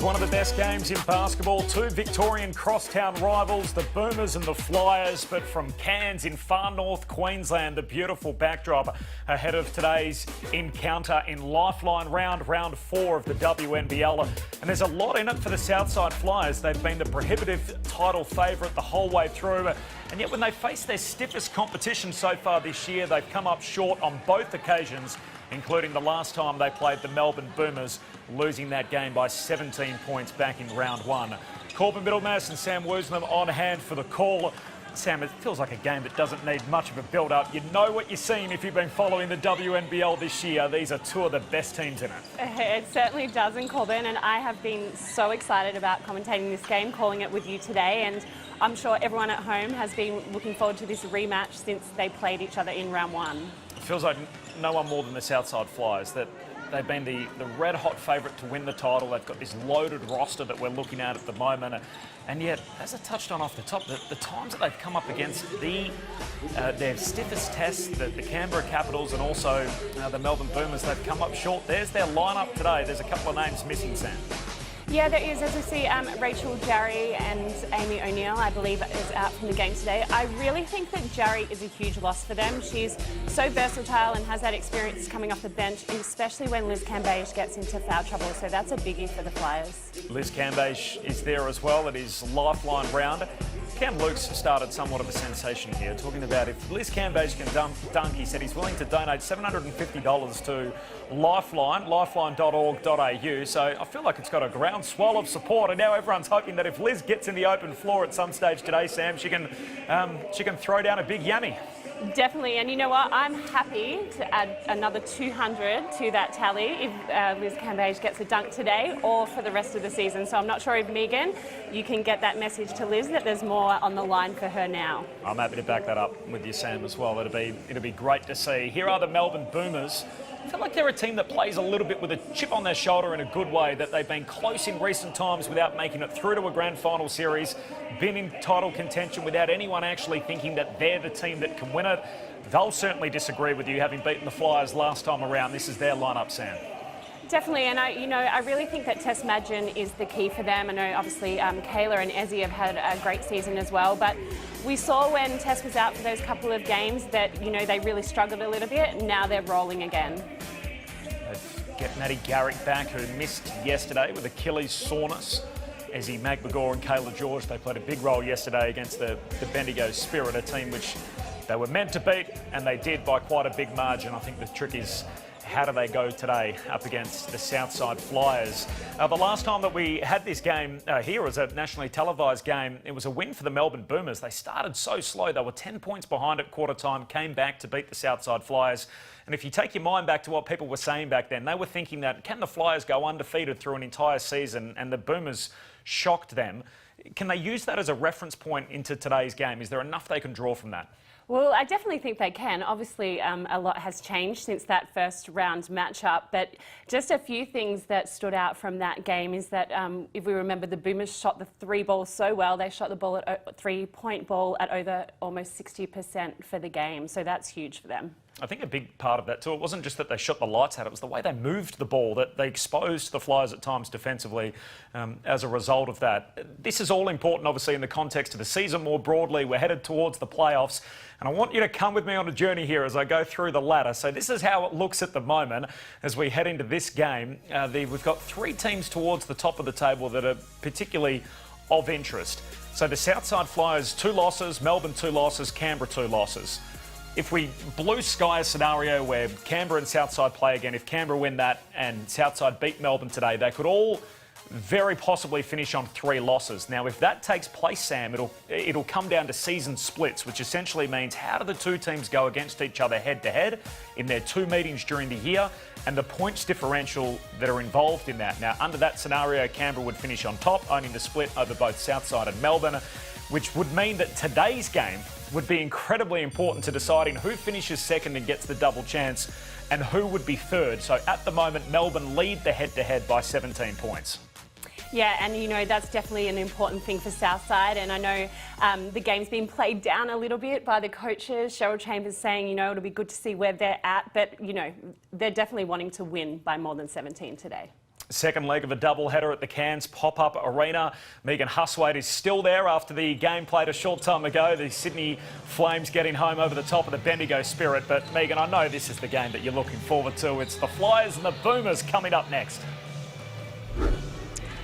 One of the best games in basketball. Two Victorian crosstown rivals, the Boomers and the Flyers, but from Cairns in far north Queensland, the beautiful backdrop ahead of today's encounter in Lifeline round 4 of the WNBL. And there's a lot in it for the Southside Flyers. They've been the prohibitive title favourite the whole way through. And yet when they face their stiffest competition so far this year, they've come up short on both occasions, including the last time they played the Melbourne Boomers, losing that game by 17 points back in round 1. Corbin Middlemass and Sam Woosnam on hand for the call. Sam, it feels like a game that doesn't need much of a build-up. You know what you're seeing if you've been following the WNBL this year. These are two of the best teams in it. It certainly doesn't, Corbin, and I have been so excited about commentating this game, calling it with you today, and I'm sure everyone at home has been looking forward to this rematch since they played each other in round 1. It feels like no one more than the Southside Flyers. That they've been the red-hot favourite to win the title. They've got this loaded roster that we're looking at the moment. And yet, as I touched on off the top, the times that they've come up against their stiffest tests, the Canberra Capitals and also the Melbourne Boomers, they've come up short. There's their lineup today. There's a couple of names missing, Sam. Yeah, there is. As we see, Rachel Jarry and Amy O'Neill, I believe, is out from the game today. I really think that Jarry is a huge loss for them. She's so versatile and has that experience coming off the bench, especially when Liz Cambage gets into foul trouble. So that's a biggie for the Flyers. Liz Cambage is there as well. It is Lifeline round. Cam Luke's started somewhat of a sensation here, talking about if Liz Cambage can dunk, he said he's willing to donate $750 to Lifeline, lifeline.org.au. So I feel like it's got a groundswell of support, and now everyone's hoping that if Liz gets in the open floor at some stage today, Sam, she can throw down a big yummy. Definitely, and you know what? I'm happy to add another 200 to that tally if Liz Cambage gets a dunk today or for the rest of the season. So I'm not sure if, Megan, you can get that message to Liz that there's more on the line for her now. I'm happy to back that up with you, Sam, as well. It'll be great to see. Here are the Melbourne Boomers. I feel like they're a team that plays a little bit with a chip on their shoulder in a good way, that they've been close in recent times without making it through to a grand final series, been in title contention without anyone actually thinking that they're the team that can win it. They'll certainly disagree with you, having beaten the Flyers last time around. This is their lineup, Sam. Definitely, and I really think that Tess Madgen is the key for them. I know obviously Kayla and Ezzy have had a great season as well, but we saw when Tess was out for those couple of games that, they really struggled a little bit, and now they're rolling again. Let's get Maddie Garrick back, who missed yesterday with Achilles soreness. Ezzy Magmagor and Kayla George, they played a big role yesterday against the Bendigo Spirit, a team which they were meant to beat, and they did by quite a big margin. I think the trick is, how do they go today up against the Southside Flyers? The last time that we had this game here was a nationally televised game. It was a win for the Melbourne Boomers. They started so slow. They were 10 points behind at quarter time, came back to beat the Southside Flyers. And if you take your mind back to what people were saying back then, they were thinking that, can the Flyers go undefeated through an entire season? And the Boomers shocked them. Can they use that as a reference point into today's game? Is there enough they can draw from that? Well, I definitely think they can. Obviously, a lot has changed since that first round matchup, but just a few things that stood out from that game is that if we remember, the Boomers shot the 3 ball so well. They shot the ball at 3-point ball at over almost 60% for the game, so that's huge for them. I think a big part of that too, it wasn't just that they shot the lights out, it was the way they moved the ball, that they exposed the Flyers at times defensively as a result of that. This is all important, obviously, in the context of the season more broadly. We're headed towards the playoffs, and I want you to come with me on a journey here as I go through the ladder. So this is how it looks at the moment as we head into this game. We've got 3 teams towards the top of the table that are particularly of interest. So the Southside Flyers, 2 losses, Melbourne 2 losses, Canberra 2 losses. If we blue sky a scenario where Canberra and Southside play again, if Canberra win that and Southside beat Melbourne today, they could all very possibly finish on 3 losses. Now, if that takes place, Sam, it'll come down to season splits, which essentially means how do the 2 teams go against each other head-to-head in their 2 meetings during the year, and the points differential that are involved in that. Now, under that scenario, Canberra would finish on top, owning the split over both Southside and Melbourne. which would mean that today's game would be incredibly important to deciding who finishes second and gets the double chance and who would be third. So at the moment, Melbourne lead the head-to-head by 17 points. Yeah, and you know, that's definitely an important thing for Southside. And I know the game's been played down a little bit by the coaches. Cheryl Chambers saying, you know, it'll be good to see where they're at. But, you know, they're definitely wanting to win by more than 17 today. Second leg of a doubleheader at the Cairns pop-up arena. Megan Huswaite is still there after the game played a short time ago. The Sydney Flames getting home over the top of the Bendigo Spirit. But Megan, I know this is the game that you're looking forward to. It's the Flyers and the Boomers coming up next.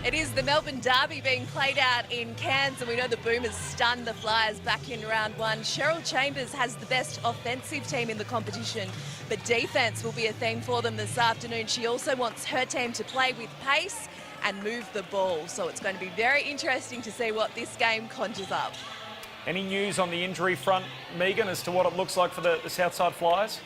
It is the Melbourne Derby being played out in Cairns, and we know the Boomers stunned the Flyers back in round one. Cheryl Chambers has the best offensive team in the competition, but defence will be a theme for them this afternoon. She also wants her team to play with pace and move the ball. So it's going to be very interesting to see what this game conjures up. Any news on the injury front, Megan, as to what it looks like for the Southside Flyers?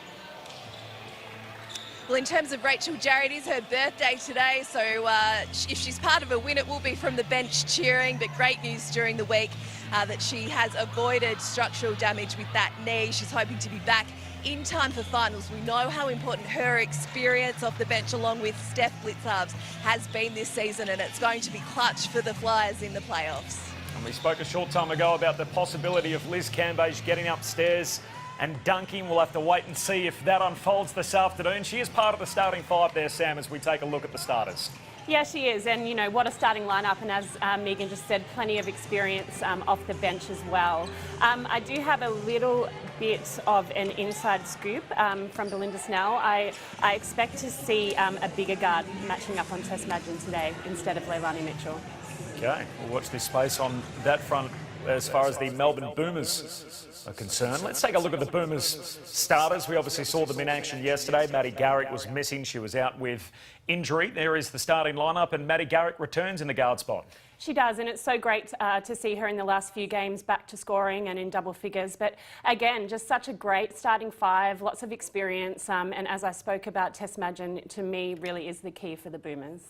Well, in terms of Rachel Jarry, it is her birthday today, so if she's part of a win, it will be from the bench cheering. But great news during the week that she has avoided structural damage with that knee. She's hoping to be back in time for finals. We know how important her experience off the bench, along with Steph Blitzarves, has been this season, and it's going to be clutch for the Flyers in the playoffs. And we spoke a short time ago about the possibility of Liz Cambage getting upstairs and dunking. We'll have to wait and see if that unfolds this afternoon. She is part of the starting five there, Sam, as we take a look at the starters. Yeah, she is, and you know, what a starting lineup, and as Megan just said, plenty of experience off the bench as well. I do have a little bit of an inside scoop from Belinda Snell. I expect to see a bigger guard matching up on Tess Madgen today instead of Leilani Mitchell. Okay, we'll watch this space on that front as far as the Melbourne Boomers are concerned. Let's take a look at the Boomers starters. We obviously saw them in action yesterday. Maddie Garrick was missing. She was out with injury. There is the starting lineup, and Maddie Garrick returns in the guard spot. She does, and it's so great to see her in the last few games back to scoring and in double figures. But again, just such a great starting five, lots of experience. And as I spoke about, Tess Madgen, to me, really is the key for the Boomers.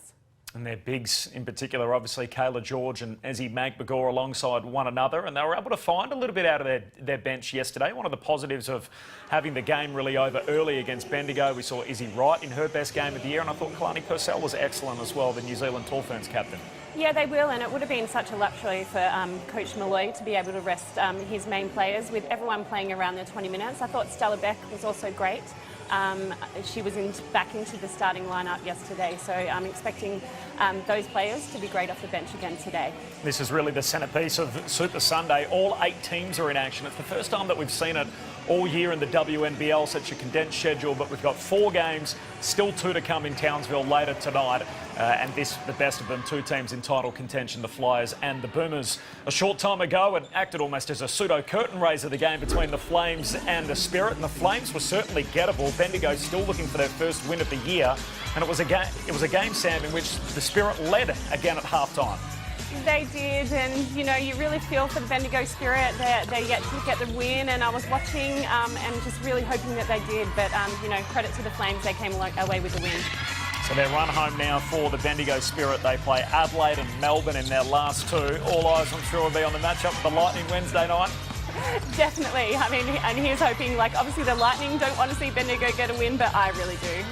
And their bigs in particular, obviously Kayla George and Ezzy Magbagor alongside one another, and they were able to find a little bit out of their bench yesterday. One of the positives of having the game really over early against Bendigo, we saw Izzy Wright in her best game of the year, and I thought Kalani Purcell was excellent as well, the New Zealand Tall Ferns captain. Yeah, they will, and it would have been such a luxury for Coach Malloy to be able to rest his main players with everyone playing around their 20 minutes. I thought Stella Beck was also great. She was back into the starting lineup yesterday, so I'm expecting those players to be great off the bench again today. This is really the centrepiece of Super Sunday. All 8 teams are in action. It's the first time that we've seen it all year in the WNBL, such a condensed schedule, but we've got 4 games, still 2 to come in Townsville later tonight. And this, the best of them, 2 teams in title contention, the Flyers and the Boomers. A short time ago, it acted almost as a pseudo curtain raiser, the game between the Flames and the Spirit, and the Flames were certainly gettable. Bendigo still looking for their first win of the year, and it was a game, Sam, in which the Spirit led again at half-time. They did, and you know, you really feel for the Bendigo Spirit. They yet to get the win, and I was watching and just really hoping that they did. But you know, credit to the Flames, they came away with the win. So they're run home now for the Bendigo Spirit. They play Adelaide and Melbourne in their last 2. All eyes, I'm sure, will be on the matchup with the Lightning Wednesday night. Definitely. I mean, and here's hoping, like, obviously the Lightning don't want to see Bendigo get a win, but I really do.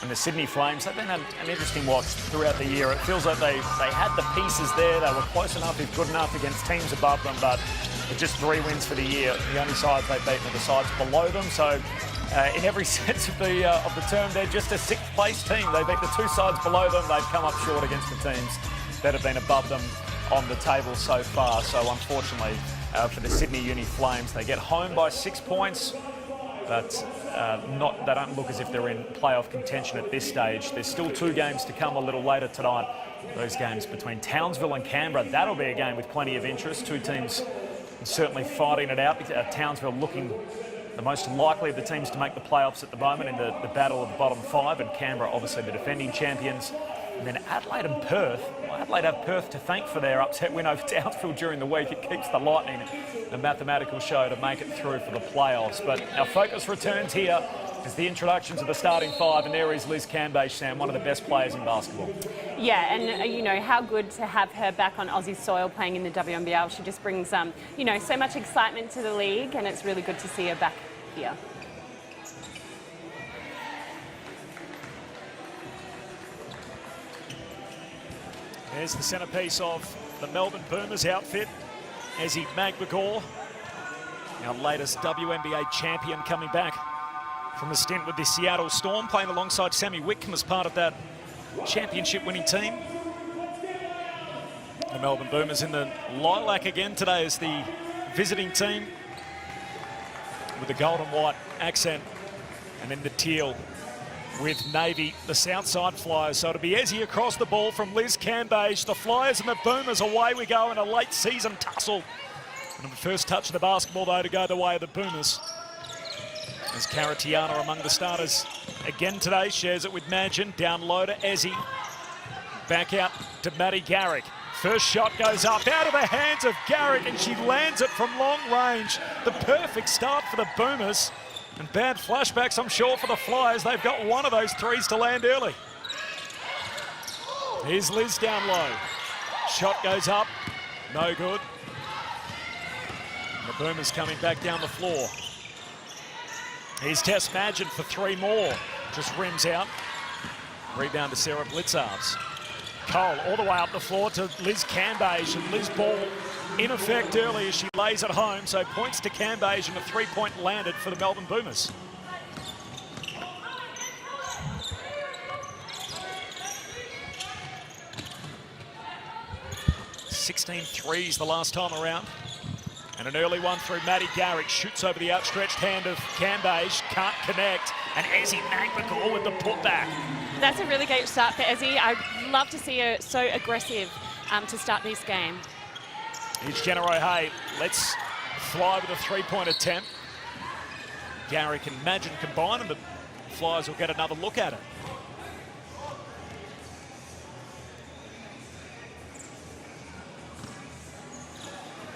And the Sydney Flames, they've been an interesting watch throughout the year. It feels like they had the pieces there. They were close enough, if good enough, against teams above them, but with just 3 wins for the year. The only sides they've beaten are the sides below them. So in every sense of the term, they're just a 6th place team. They beat the 2 sides below them. They've come up short against the teams that have been above them on the table so far. So unfortunately for the Sydney Uni Flames, they get home by 6 points. But they don't look as if they're in playoff contention at this stage. There's still 2 games to come a little later tonight. Those games between Townsville and Canberra, that'll be a game with plenty of interest. 2 teams certainly fighting it out. Townsville looking the most likely of the teams to make the playoffs at the moment in the battle of the bottom 5, and Canberra obviously the defending champions. And then Adelaide and Perth. Well, Adelaide have Perth to thank for their upset win over Townsville during the week. It keeps the Lightning the mathematical show to make it through for the playoffs. But our focus returns here It's the introduction to the starting five, and there is Liz Cambage, Sam, one of the best players in basketball. Yeah, and you know, how good to have her back on Aussie soil playing in the WNBL. She just brings, you know, so much excitement to the league, and it's really good to see her back here. There's the centrepiece of the Melbourne Boomers outfit, Ezzy Magbagor, our latest WNBA champion, coming back from a stint with the Seattle Storm, playing alongside Sammy Whitcomb as part of that championship winning team. The Melbourne Boomers in the lilac again today as the visiting team, with the gold and white accent, and then the teal with navy, the Southside Flyers. So it'll be Ezzy across the ball from Liz Cambage. The Flyers and the Boomers, away we go in a late season tussle. And the first touch of the basketball, though, to go the way of the Boomers. As Caratiana among the starters again today, shares it with Magin. Down low to Ezzy. Back out to Maddie Garrick. First shot goes up, out of the hands of Garrick, and she lands it from long range. The perfect start for the Boomers. And bad flashbacks, I'm sure, for the Flyers. They've got one of those threes to land early. Here's Liz down low. Shot goes up, no good. And the Boomers coming back down the floor. Here's Tess Magin for three more. Just rims out. Rebound to Sarah Blitzarves. Cole all the way up the floor to Liz Cambage, and Liz ball in effect early as she lays it home. So points to Cambage and a three-point landed for the Melbourne Boomers. "16 threes the last time around. And an early one through Maddie Garrick. Shoots over the outstretched hand of Cambage. Can't connect. And Ezzy Magbagor with the putback. That's a really great start for Ezzy. I'd love to see her so aggressive to start this game. Here's Jenna O'Hay. Let's fly with a three-point attempt. Garrick and Magin combine, and the Flyers will get another look at it.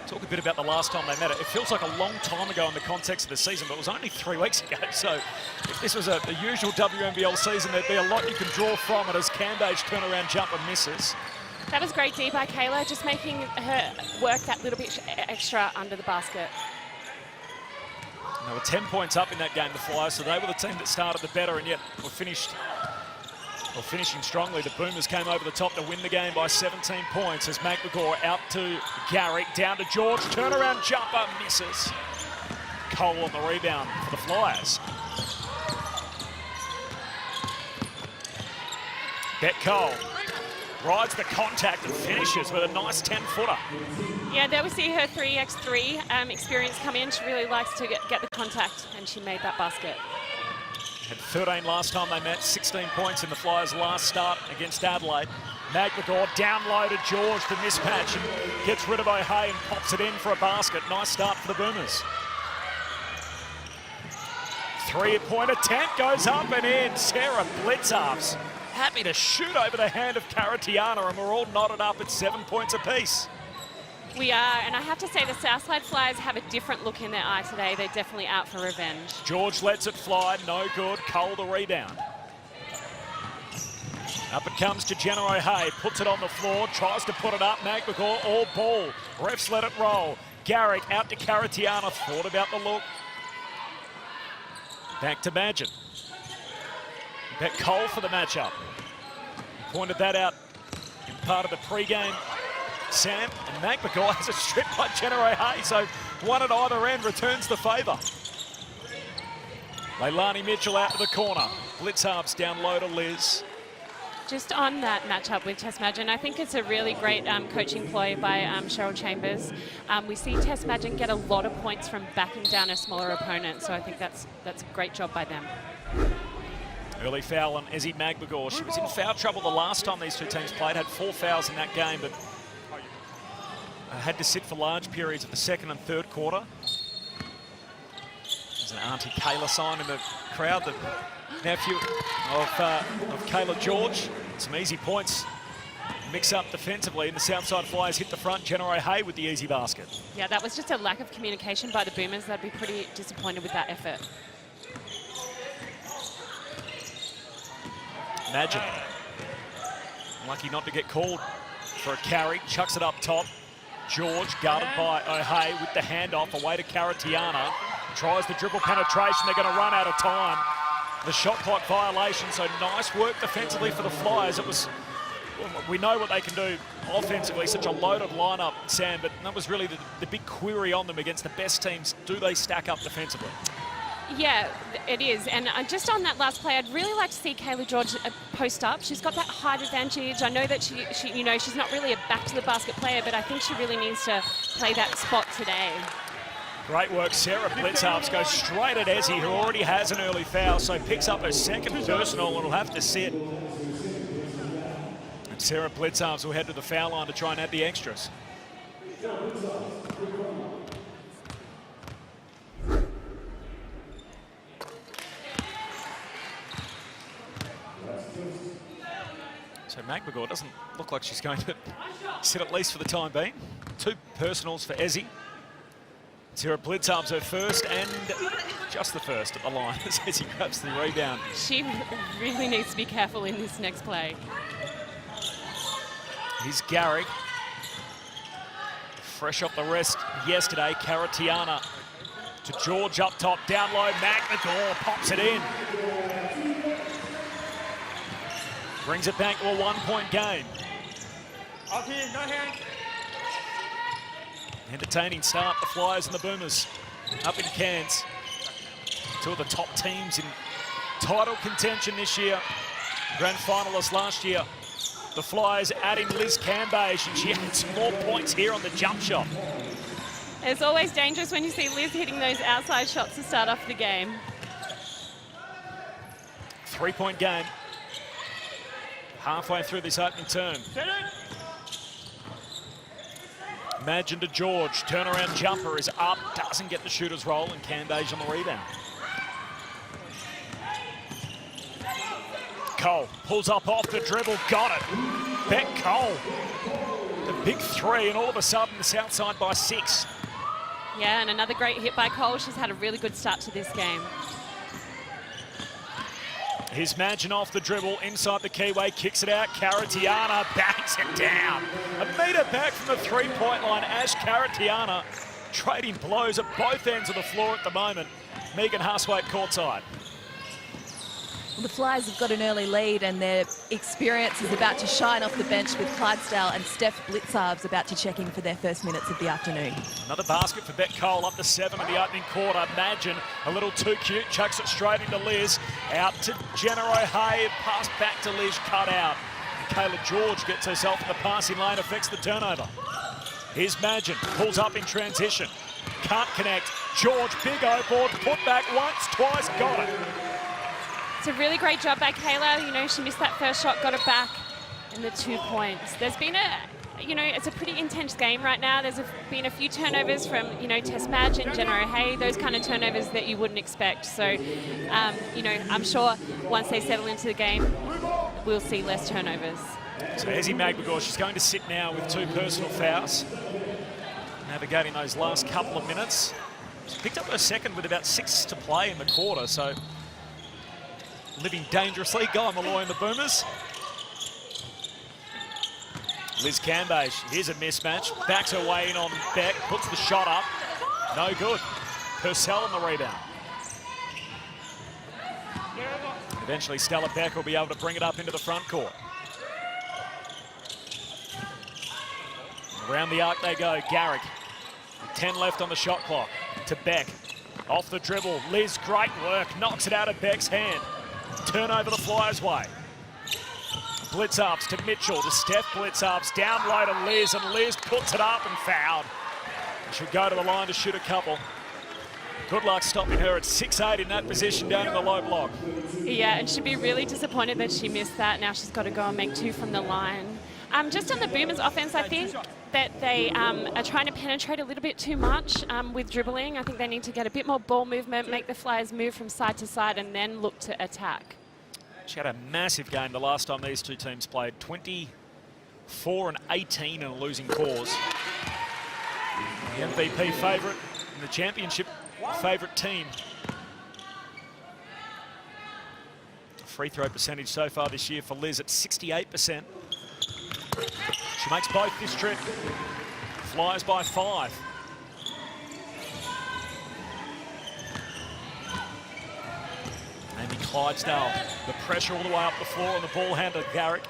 Talk a bit about the last time they met. It feels like a long time ago in the context of the season, but it was only 3 weeks ago. So if this was the usual WNBL season, there'd be a lot you can draw from it as Cambage turnaround jumper misses. That was great D by Kayla, just making her work that little bit extra under the basket. And they were 10 points up in that game, the Flyers, so they were the team that started the better, and yet were finishing strongly. The Boomers came over the top to win the game by 17 points as Magbagor out to Garrick, down to George, turnaround jumper, misses. Cole on the rebound for the Flyers. Bet Cole rides the contact and finishes with a nice 10-footer. Yeah, there we see her 3x3 experience come in. She really likes to get the contact, and she made that basket. Had 13 last time they met, 16 points in the Flyers' last start against Adelaide. Magbagor down low to George, the mismatch, and gets rid of O'Hay and pops it in for a basket. Nice start for the Boomers. Three-point attempt goes up and in. Sarah Blitzarves happy to shoot over the hand of Caratiana, and we're all knotted up at 7 points apiece. We are, and I have to say the Southside Flyers have a different look in their eye today. They're definitely out for revenge. George lets it fly, no good. Cole the rebound. Up it comes to Jenna O'Hay, puts it on the floor, tries to put it up. Magbagor all ball. Refs let it roll. Garrick out to Caratiana, thought about the look. Back to Magin. Bet Cole for the matchup. Pointed that out in part of the pre-game. Sam, and Magbagor has a strip by Jenna O'Hay, so one at either end returns the favour. Leilani Mitchell out to the corner. Blitzarves down low to Liz. Just on that matchup with Tess Magin, I think it's a really great coaching ploy by Cheryl Chambers. We see Tess Magin get a lot of points from backing down a smaller opponent, so I think that's a great job by them. Early foul on Ezzy Magbagor. She was in foul trouble the last time these two teams played, had 4 fouls in that game, but had to sit for large periods of the second and third quarter. There's an Auntie Kayla sign in the crowd, the nephew of Kayla George. Some easy points. Mix up defensively, and the Southside Flyers hit the front. Jenna O'Hay with the easy basket. Yeah, that was just a lack of communication by the Boomers. They'd be pretty disappointed with that effort. Imagine. Lucky not to get called for a carry. Chucks it up top. George guarded by O'Hay with the handoff away to Caratiana. Tries the dribble penetration. They're going to run out of time. The shot clock violation, so nice work defensively for the Flyers. It was, we know what they can do offensively, such a loaded lineup, Sam, but that was really the big query on them against the best teams. Do they stack up defensively? Yeah, it is. And just on that last play, I'd really like to see Kayla George post up. She's got that height advantage. I know that she you know, she's not really a back to the basket player, but I think she really needs to play that spot today. Great work. Sarah Blitzarps goes straight at Ezzy, who already has an early foul, so picks up her second personal and will have to sit. And Sarah Blitzarps will head to the foul line to try and add the extras. So McMagor doesn't look like she's going to sit at least for the time being. 2 personals for Ezzy. Sarah Blitzarps her first and just the first at the line as Ezzy grabs the rebound. She really needs to be careful in this next play. Here's Garrick. Fresh off the rest yesterday, Caratiana to George up top, down low, McMagor pops it in. Brings it back to a 1-point game. Up here, no hand. Entertaining start, the Flyers and the Boomers up in Cairns. 2 of the top teams in title contention this year. Grand finalists last year. The Flyers adding Liz Cambage, and she had some more points here on the jump shot. It's always dangerous when you see Liz hitting those outside shots to start off the game. 3-point game. Halfway through this opening term. Imagine to George, turnaround jumper is up, doesn't get the shooter's roll, and Cambage on the rebound. Cole pulls up off the dribble, got it. Beck Cole, the big 3, and all of a sudden the Southside by 6. Yeah, and another great hit by Cole. She's had a really good start to this game. Here's Magin off the dribble, inside the keyway, kicks it out. Caratiana bangs it down. A metre back from the 3-point line. Ash Caratiana trading blows at both ends of the floor at the moment. Megan Huswaite courtside. Well, the Flyers have got an early lead and their experience is about to shine off the bench with Clydesdale and Steph Blitzarves about to check in for their first minutes of the afternoon. Another basket for Beck Cole, up to 7 in the opening quarter. Magin, a little too cute, chucks it straight into Liz. Out to Jenna O'Hay, pass back to Liz, cut out. Kayla George gets herself in the passing lane, affects the turnover. Here's Magin, pulls up in transition. Can't connect. George, big O-board, put back once, twice, got it. It's a really great job by Kayla. You know, she missed that first shot, got it back, and the 2 points. There's been it's a pretty intense game right now. There's been a few turnovers from, Tess Madge and Jenna O'Hay, those kind of turnovers that you wouldn't expect. So, I'm sure once they settle into the game, we'll see less turnovers. So Ezzy McMagor, she's going to sit now with 2 personal fouls. Navigating those last couple of minutes. She picked up her second with about 6 to play in the quarter, so living dangerously. Guy Malloy and the Boomers. Liz Cambage, here's a mismatch. Backs her way in on Beck, puts the shot up. No good. Purcell on the rebound. Eventually Stella Beck will be able to bring it up into the front court. Around the arc they go. Garrick, 10 left on the shot clock. To Beck, off the dribble. Liz, great work, knocks it out of Beck's hand. Turnover the Flyers' way. Blitzarps to Mitchell, to Steph Blitzarps, down low to Liz, and Liz puts it up and fouled. She'll go to the line to shoot a couple. Good luck stopping her at 6'8" in that position down in the low block. Yeah, and she'd be really disappointed that she missed that. Now she's got to go and make 2 from the line. Just on the Boomers' offense, I think that they are trying to penetrate a little bit too much with dribbling. I think they need to get a bit more ball movement, make the Flyers move from side to side, and then look to attack. She had a massive game the last time these 2 teams played. 24-18 in a losing cause. The MVP favourite and the championship favourite team. free throw percentage so far this year for Liz at 68%. She makes both this trip. Flyers by 5. Amy Clydesdale, the pressure all the way up the floor on the ball handler, Garrick.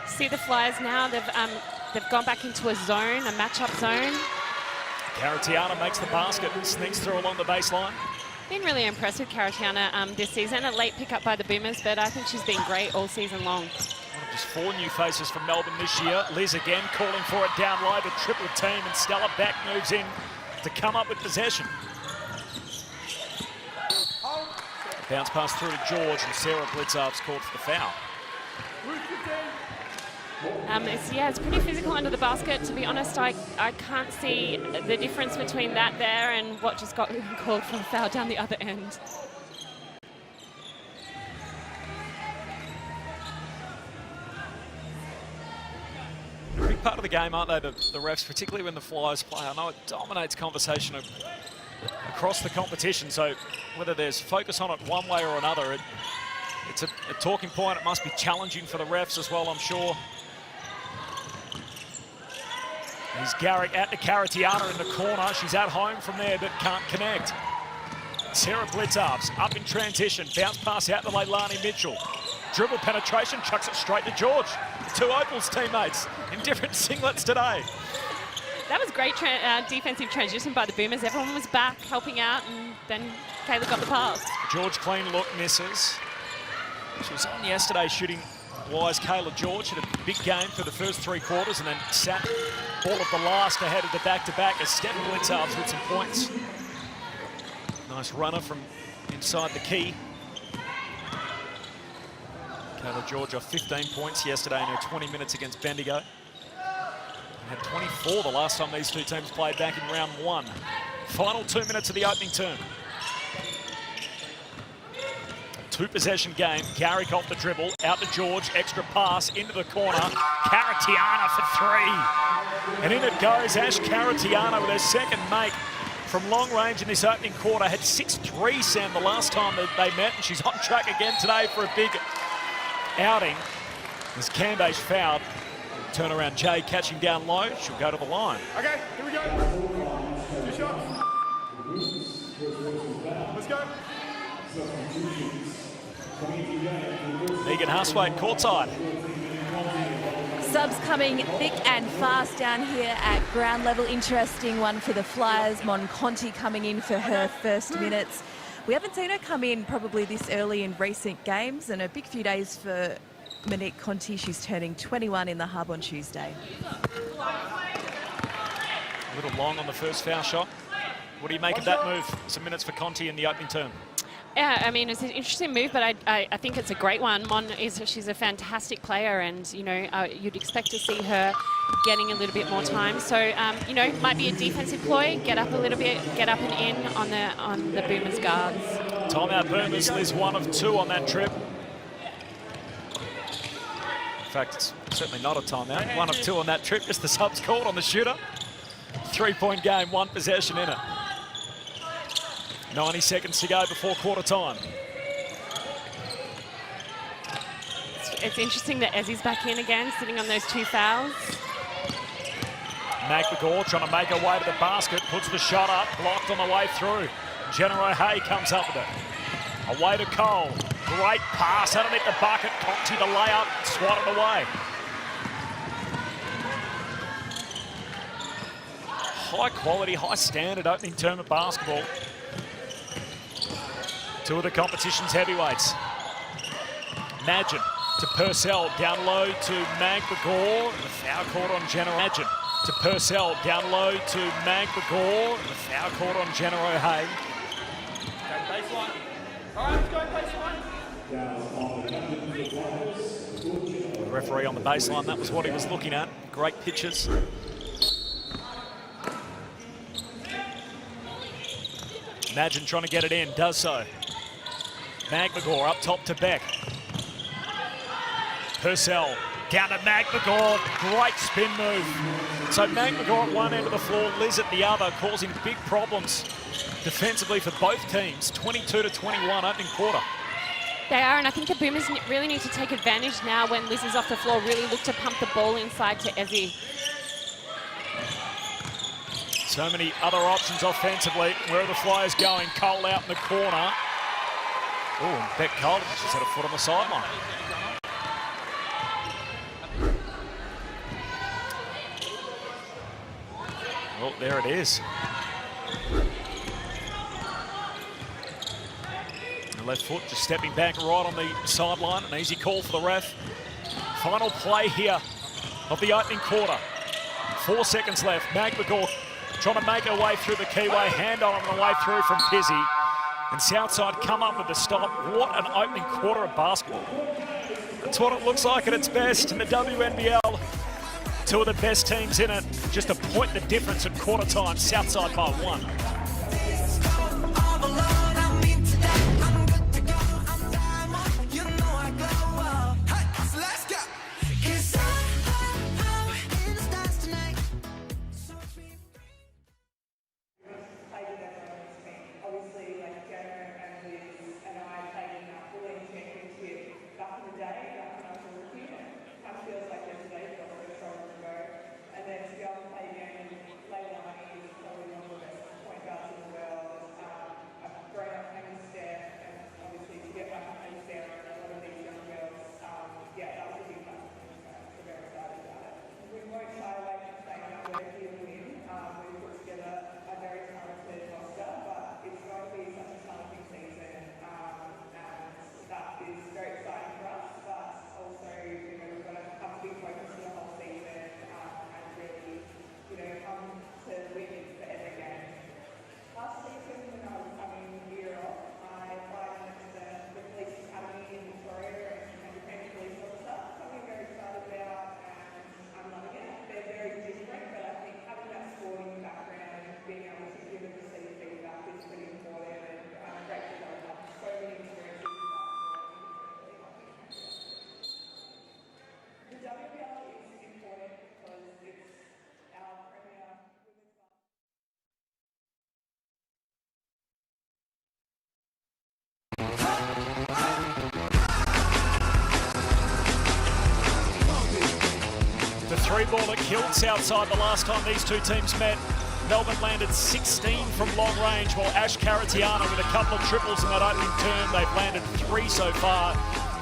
See the Flyers now, they've gone back into a zone, a match-up zone. Caratiana makes the basket and sneaks through along the baseline. Been really impressed with Caratiana this season. A late pickup by the Boomers, but I think she's been great all season long. Just 4 new faces from Melbourne this year. Liz again calling for it down low, the triple team, and Stella Beck moves in to come up with possession. Bounce pass through to George, and Sarah Blitzarv's called for the foul. It's pretty physical under the basket. To be honest, I can't see the difference between that there and what just got called for a foul down the other end. A big part of the game, aren't they, the refs, particularly when the Flyers play. I know it dominates conversation across the competition, so whether there's focus on it one way or another, it's a talking point. It must be challenging for the refs as well, I'm sure. Here's Garrick at the Caratiana in the corner. She's at home from there, but can't connect. Sarah Blitzarv's up in transition. Bounce pass out to Leilani Mitchell. Dribble penetration, chucks it straight to George. The 2 Opals teammates in different singlets today. That was great defensive transition by the Boomers. Everyone was back helping out, and then Kayla got the pass. George clean look, misses. She was on yesterday shooting wise. Kayla George had a big game for the first 3 quarters and then sat all of the last ahead of the back-to-back as Steph Blitzarv's with some points. Nice runner from inside the key. Kayla George off 15 points yesterday in her 20 minutes against Bendigo. Had 24 the last time these two teams played back in round 1. Final 2 minutes of the opening term. 2-possession game. Garrick off the dribble, out to George, extra pass into the corner. Caratiana for 3. And in it goes Ash Caratiana with her second make from long range in this opening quarter. Had 6-3, Sam, the last time that they met, and she's on track again today for a big outing. As Candace fouled. Turn around, Jay catching down low. She'll go to the line. Okay, here we go. 2 shots. Let's go. Megan Huswaite courtside. Subs coming thick and fast down here at ground level. Interesting one for the Flyers. Mon Conti coming in for her first minutes. We haven't seen her come in probably this early in recent games, and a big few days for Monique Conti. She's turning 21 in the hub on Tuesday. A little long on the first foul shot. What do you make of that move? Some minutes for Conti in the opening term. Yeah, I mean, it's an interesting move, but I think it's a great one. She's a fantastic player, and, you know, you'd expect to see her getting a little bit more time. So, you know, might be a defensive ploy, get up a little bit, get up and in on the Boomers guards. Timeout Boomers, Liz 1 of 2 on that trip. In fact, it's certainly not a timeout. 1 of 2 on that trip, just the subs called on the shooter. 3-point game, 1 possession in it. 90 seconds to go before quarter time. It's interesting that Ezzy's back in again, sitting on those 2 fouls. Mag McGaw trying to make her way to the basket, puts the shot up, blocked on the way through. Jenna O'Hay comes up with it. Away to Cole. Great pass underneath the bucket. Conti the layup, swatted away. High quality, high standard opening term of basketball. 2 of the competition's heavyweights. Magin to Purcell, down low to Mag McGaw. The foul caught on Jenna. Magin to Purcell, down low to Mag McGaw. The foul caught on Jenna O'Hay. Okay, baseline. All right, let's go baseline. The referee on the baseline, that was what he was looking at. Great pitches. Magin trying to get it in, does so. Mag McGaw up top to Beck. Purcell down to Mag McGaw. Great spin move. So Mag McGaw at one end of the floor, Liz at the other, causing big problems defensively for both teams, 22-21 opening quarter. They are, and I think the Boomers really need to take advantage now when Liz is off the floor, really look to pump the ball inside to Ezzy. So many other options offensively. Where are the Flyers going? Cole out in the corner. Oh, and Beck Cole just had a foot on the sideline. Well, there it is. The left foot just stepping back right on the sideline. An easy call for the ref. Final play here of the opening quarter. 4 seconds left. McGregor trying to make her way through the keyway. Hand on the way through from Pizzi. And Southside come up with the stop. What an opening quarter of basketball. That's what it looks like at its best in the WNBL. Two of the best teams in it. Just a point the difference at quarter time. Southside by 1. Three ball that killed Southside the last time these two teams met. Melbourne landed 16 from long range, while Ash Caratiana with a couple of triples in that opening term. They've landed 3 so far.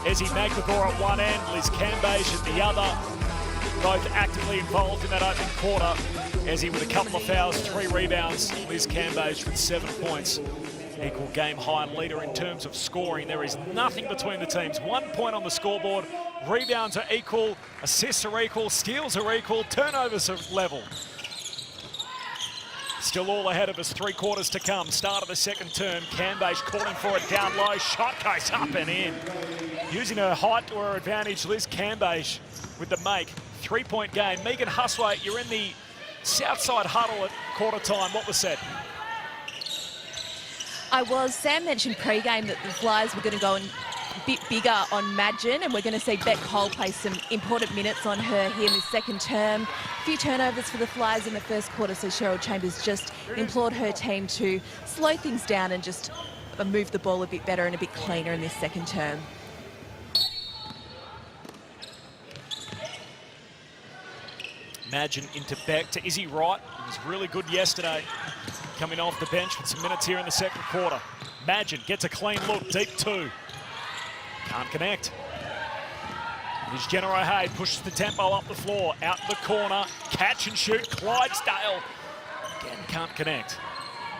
Ezzy McGregor at one end, Liz Cambage at the other. Both actively involved in that opening quarter. Ezzy with a couple of fouls, 3 rebounds. Liz Cambage with 7 points. Equal game high and leader in terms of scoring. There is nothing between the teams. 1 point on the scoreboard. Rebounds are equal, assists are equal, steals are equal, turnovers are level. Still all ahead of us, 3 quarters to come. Start of the second term. Cambage calling for it down low. Shot goes up and in. Using her height to her advantage, Liz Cambage with the make. 3-point game. Megan Huswaite, you're in the Southside huddle at quarter time. What was said? Sam mentioned pre-game that the Flyers were going to go a bit bigger on Madgen, and we're going to see Beck Cole play some important minutes on her here in the second term. A few turnovers for the Flyers in the first quarter, so Cheryl Chambers just implored her team to slow things down and just move the ball a bit better and a bit cleaner in this second term. Madgen into Beck to Izzy Wright. He was really good yesterday. Coming off the bench with some minutes here in the second quarter. Madgen gets a clean look, deep 2. Can't connect. Here's Jenna O'Hay, pushes the tempo up the floor, out the corner, catch and shoot, Clydesdale. Again, can't connect.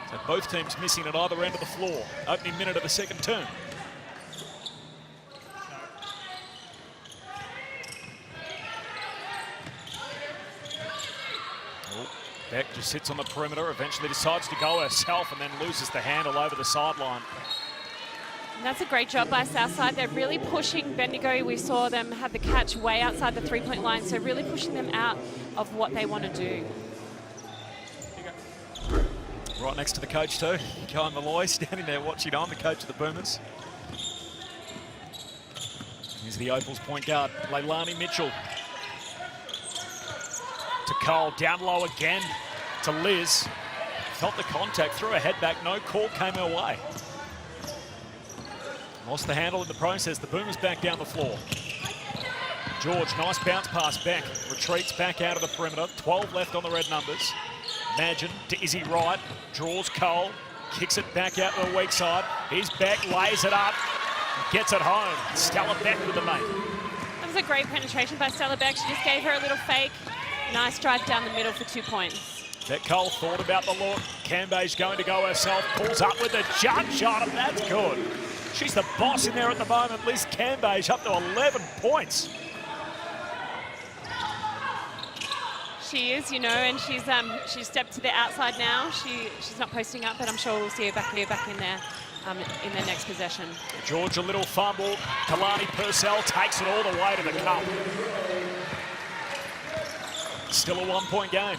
So both teams missing at either end of the floor. Opening minute of the second term. Beck just sits on the perimeter, eventually decides to go herself and then loses the handle over the sideline. And that's a great job by Southside. They're really pushing Bendigo. We saw them have the catch way outside the 3-point line, so really pushing them out of what they want to do. Right next to the coach too, Kai Malloy standing there watching on, the coach of the Boomers. Here's the Opals point guard, Leilani Mitchell. To Cole, down low again to Liz. Felt the contact, threw her head back, no call came her way. Lost the handle in the process, the Boomers back down the floor. George, nice bounce pass back, retreats back out of the perimeter, 12 left on the red numbers. Imagine to Izzy Wright, draws Cole, kicks it back out to the weak side. He's back, lays it up, gets it home. Stella Beck with the mate. That was a great penetration by Stella Beck. She just gave her a little fake. Nice drive down the middle for 2 points. Bet Cole thought about the look. Cambage going to go herself, pulls up with a jump shot, and that's good. She's the boss in there at the moment. Liz Cambage up to 11 points. She is, you know, and she's stepped to the outside now. She's not posting up, but I'm sure we'll see her back in there in their next possession. George a little fumble. Kalani Purcell takes it all the way to the cup. Still a 1-point game.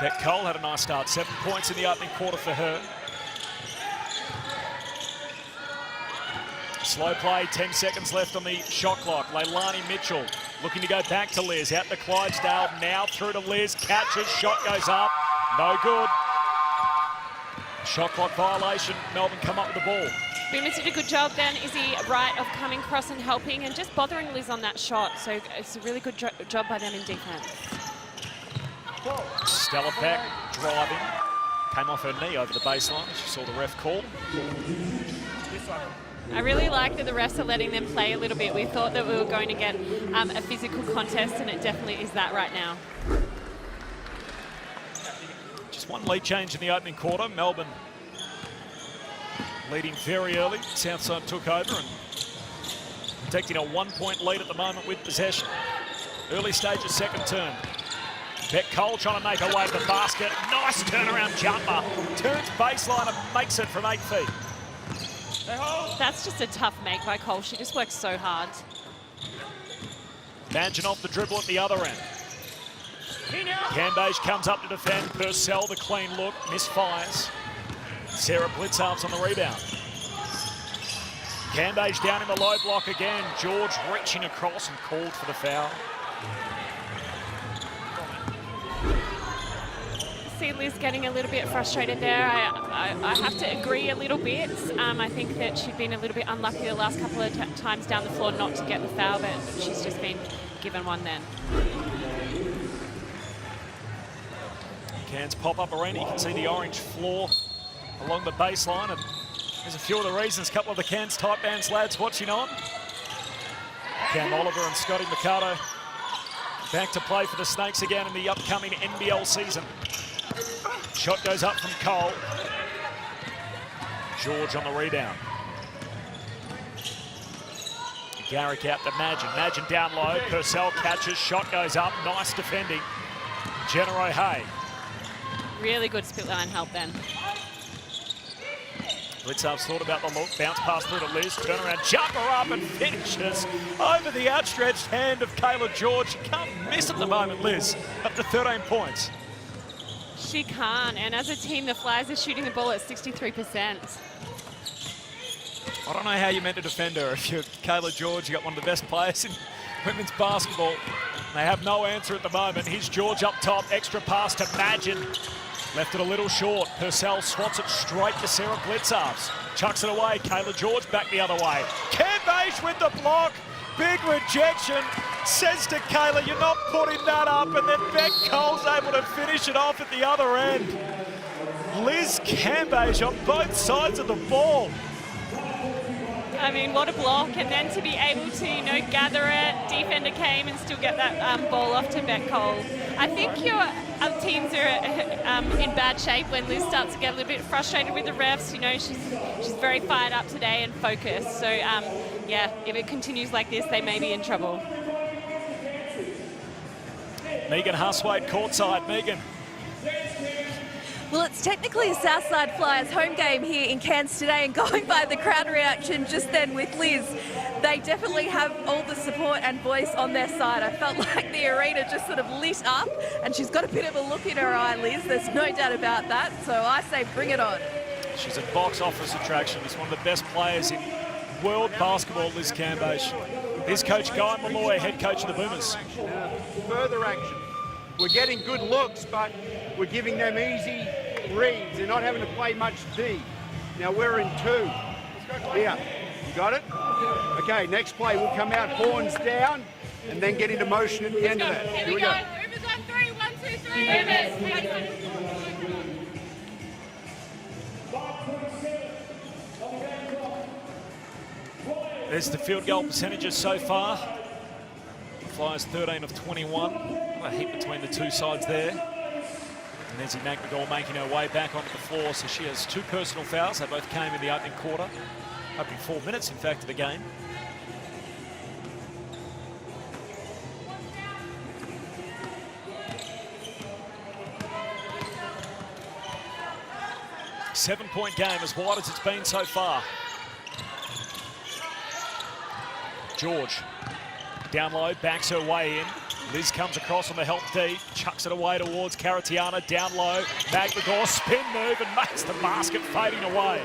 Bet Cole had a nice start. 7 points in the opening quarter for her. Slow play, 10 seconds left on the shot clock. Leilani Mitchell looking to go back to Liz. Out to Clydesdale, now through to Liz. Catches, shot goes up. No good. Shot clock violation. Melbourne come up with the ball. Boomers did a good job then, Izzy Wright, of coming across and helping and just bothering Liz on that shot. So it's a really good job by them in defence. Stella Beck driving. Came off her knee over the baseline. She saw the ref call. I really like that the refs are letting them play a little bit. We thought that we were going to get a physical contest, and it definitely is that right now. Just one lead change in the opening quarter. Melbourne leading very early. Southside took over and protecting a 1-point lead at the moment with possession. Early stage of second term. Bet Cole trying to make her way to the basket. Nice turnaround jumper. Turns baseline and makes it from 8 feet. That's just a tough make by Cole. She just works so hard. Imagine off the dribble at the other end. Cambage comes up to defend. Purcell, the clean look, misfires. Sarah Blitzarves on the rebound. Cambage down in the low block again. George reaching across and called for the foul. See Liz getting a little bit frustrated there. I have to agree a little bit. I think that she'd been a little bit unlucky the last couple of times down the floor not to get the foul, but she's just been given one then. Cairns pop-up arena, you can see the orange floor along the baseline, and there's a few of the reasons. A couple of the Cairns tight bands lads watching on. Cam Oliver and Scotty Mercado back to play for the Snakes again in the upcoming NBL season. Shot goes up from Cole. George on the rebound. Garrick out to Magin. Magin down low. Purcell catches. Shot goes up. Nice defending. Genero Hay. Really good split line help then. Blitzarves thought about the look. Bounce pass through to Liz. Turn around. Jumper up and finishes over the outstretched hand of Kayla George. She can't miss at the moment, Liz. Up to 13 points. She can't, and as a team, the Flyers are shooting the ball at 63%. I don't know how you're meant to defend her. If you're Kayla George, you've got one of the best players in women's basketball. They have no answer at the moment. Here's George up top, extra pass to Magin. Left it a little short. Purcell swats it straight to Sarah Blitzarves. Chucks it away. Kayla George back the other way. Cambage with the block. Big rejection. Says to Kayla, you're not putting that up. And then Beck Cole's able to finish it off at the other end. Liz Cambage on both sides of the ball. I mean, what a block, and then to be able to, you know, gather it, defender came and still get that ball off to Beck Cole. I think your teams are in bad shape when Liz starts to get a little bit frustrated with the refs. You know, she's very fired up today and focused. So, yeah, if it continues like this, they may be in trouble. Megan Huswaite courtside. Megan. Well, it's technically a Southside Flyers home game here in Cairns today, and going by the crowd reaction just then with Liz, they definitely have all the support and voice on their side. I felt like the arena just sort of lit up, and she's got a bit of a look in her eye, Liz. There's no doubt about that. So I say bring it on. She's a box office attraction. She's one of the best players in world basketball, Liz Cambage. Here's Coach Guy Malloy, head coach of the Boomers. Further action. We're getting good looks, but we're giving them easy reads. They're not having to play much D. Now we're in 2. Here, you got it? Okay, next play, we'll come out horns down and then get into motion at the end of that. Here we go. Boomers on 3, 1, 2, 3. There's the field goal percentages so far. Flyers 13 of 21. A heap between the two sides there. And there's McNagall making her way back onto the floor. So she has 2 personal fouls. They both came in the opening quarter. Opening 4 minutes, in fact, of the game. Seven-point game, as wide as it's been so far. George, down low, backs her way in. Liz comes across on the help D, chucks it away towards Caratiana, down low. McNagall, spin move and makes the basket, fading away.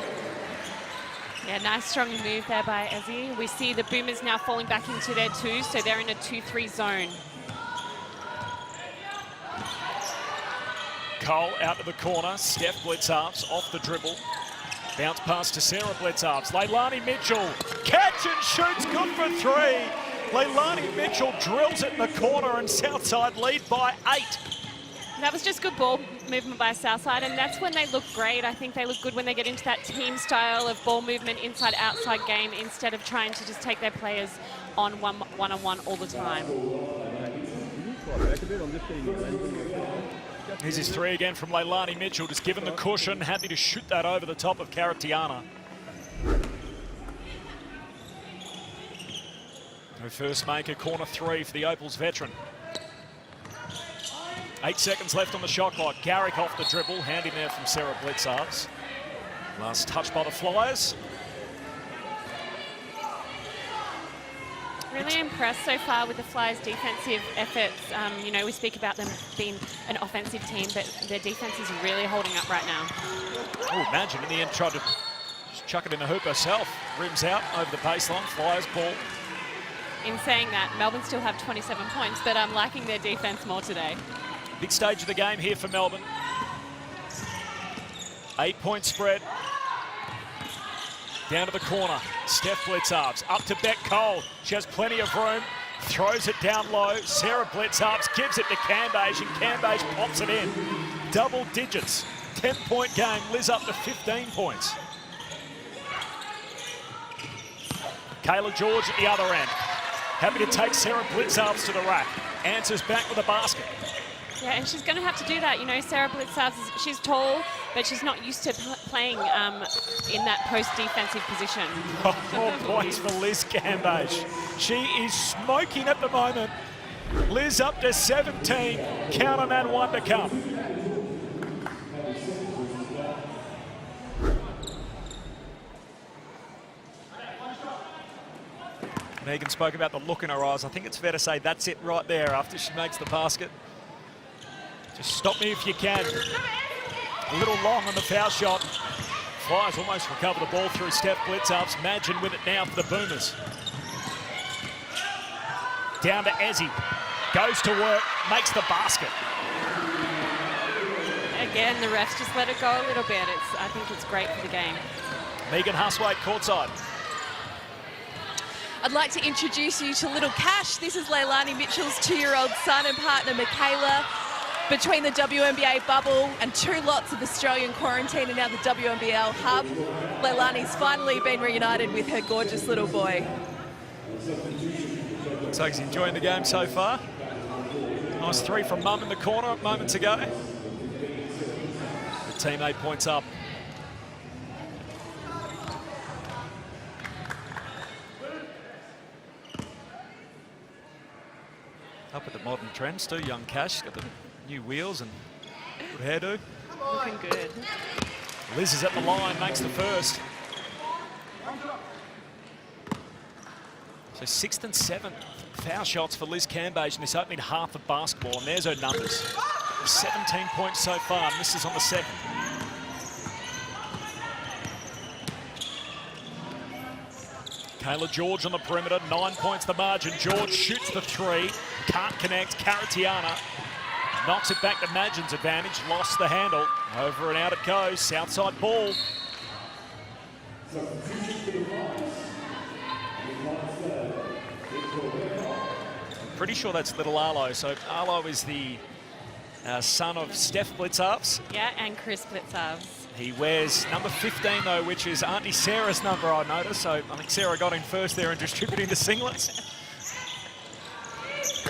Yeah, nice strong move there by Ezzy. We see the Boomers now falling back into their 2, so they're in a 2-3 zone. Cole out to the corner, Steph Blitzarps off the dribble. Bounce pass to Sarah Blitzarps. Leilani Mitchell, catch and shoots, good for 3. Leilani Mitchell drills it in the corner and Southside lead by 8. That was just good ball movement by Southside, and that's when they look great. I think they look good when they get into that team style of ball movement, inside-outside game, instead of trying to just take their players on one-on-one all the time. Here's his 3 again from Leilani Mitchell, just given the cushion, happy to shoot that over the top of Caratiana. Her first maker, corner 3 for the Opals veteran. 8 seconds left on the shot clock. Garrick off the dribble, hand in there from Sarah Blitzarps. Last touch by the Flyers. Really impressed so far with the Flyers' defensive efforts. You know, we speak about them being an offensive team, but their defense is really holding up right now. Oh, imagine in the end tried to just chuck it in the hoop herself. Rims out over the baseline, Flyers ball. In saying that, Melbourne still have 27 points, but I'm liking their defense more today. Big stage of the game here for Melbourne. 8-point spread. Down to the corner, Steph Blitzarps, up to Beck Cole. She has plenty of room, throws it down low. Sarah Blitzarps gives it to Cambage, and Cambage pops it in. Double digits, 10-point game, Liz up to 15 points. Kayla George at the other end. Happy to take Sarah Blitzarps to the rack. Answers back with a basket. Yeah, and she's going to have to do that. You know, Sarah Blitzarps, she's tall, but she's not used to playing in that post-defensive position. 4 points for Liz Cambage. She is smoking at the moment. Liz up to 17. Count on that one to come. Megan spoke about the look in her eyes. I think it's fair to say that's it right there after she makes the basket. Just stop me if you can. A little long on the foul shot. Flyers almost recover the ball through Steph Blitzarps. Imagine with it now for the Boomers. Down to Ezzy. Goes to work, makes the basket. Again, the refs just let it go a little bit. I think it's great for the game. Megan Huswaite courtside. I'd like to introduce you to Little Cash. This is Leilani Mitchell's 2-year-old son and partner, Michaela. Between the WNBA bubble and 2 lots of Australian quarantine and now the WNBL hub, Leilani's finally been reunited with her gorgeous little boy. Looks like he's enjoying the game so far. Nice 3 from Mum in the corner moments ago. The team 8 points up. Up with the modern trends too, young Cash. Got the new wheels and good hairdo. Looking good. Liz is at the line, makes the first. So 6th and 7th foul shots for Liz Cambage in this opening half of basketball, and there's her numbers. 17 points so far, and this is on the 2nd. Kayla George on the perimeter, 9 points the margin. George shoots the three, can't connect. Caratiana knocks it back to Madgen's advantage, lost the handle. Over and out it goes, Southside ball. Pretty sure that's little Arlo. So Arlo is the son of Steph Blitzarves. Yeah, and Chris Blitzarves. He wears number 15 though, which is Auntie Sarah's number, I noticed. So I think Sarah got in first there and distributing the singlets.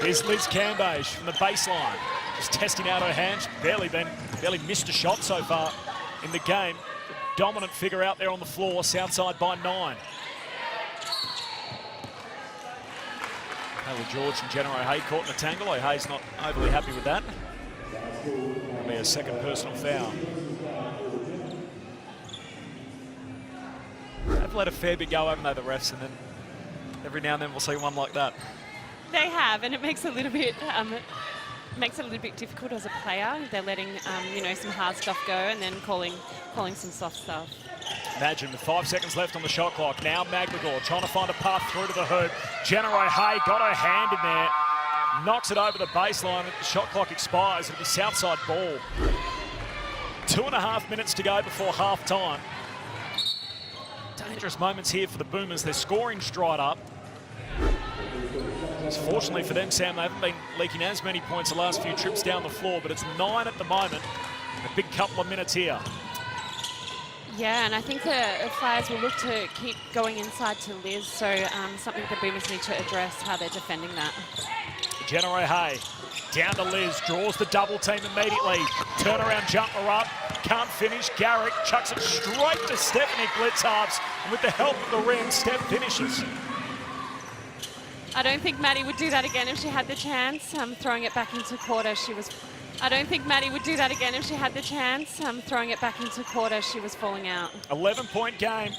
Here's Liz Cambage from the baseline, just testing out her hands. Barely missed a shot so far in the game. The dominant figure out there on the floor. Southside by 9. Kayla George and Jenna O'Hea caught in a tangle. O'Hea's not overly happy with that. It'll be a second personal foul. They've let a fair bit go, haven't they, the refs? And then every now and then we'll see one like that. They have, and it makes it a little bit difficult as a player. They're letting you know, some hard stuff go and then calling some soft stuff. Imagine with 5 seconds left on the shot clock. Now Magligore trying to find a path through to the hoop. Jenna O'Hea got her hand in there, knocks it over the baseline. The shot clock expires. It'll be Southside ball. 2.5 minutes to go before half time. Dangerous moments here for the Boomers. Their scoring's dried up. Fortunately for them, Sam, they haven't been leaking as many points the last few trips down the floor, but it's 9 at the moment. A big couple of minutes here. Yeah, and I think the Flyers will look to keep going inside to Liz, so something the Boomers need to address, how they're defending that. Jenna O'Hea down to Liz, draws the double team immediately. Turnaround jumper up, can't finish. Garrick chucks it straight to Stephanie Blitzarves, and with the help of the rim, Steph finishes. I don't think Maddie would do that again if she had the chance. Throwing it back into quarter, I don't think Maddie would do that again if she had the chance. Throwing it back into quarter, she was falling out. 11-point game.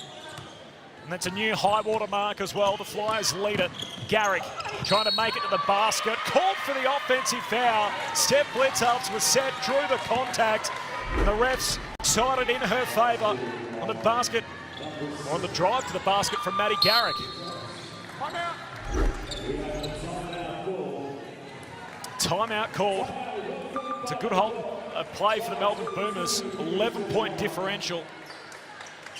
And that's a new high water mark as well. The Flyers lead it. Garrick trying to make it to the basket. Called for the offensive foul. Steph Blitzarves was set, drew the contact. And the refs decided in her favour on the basket, on the drive to the basket from Maddie Garrick. Timeout called. It's a good play for the Melbourne Boomers. 11-point differential.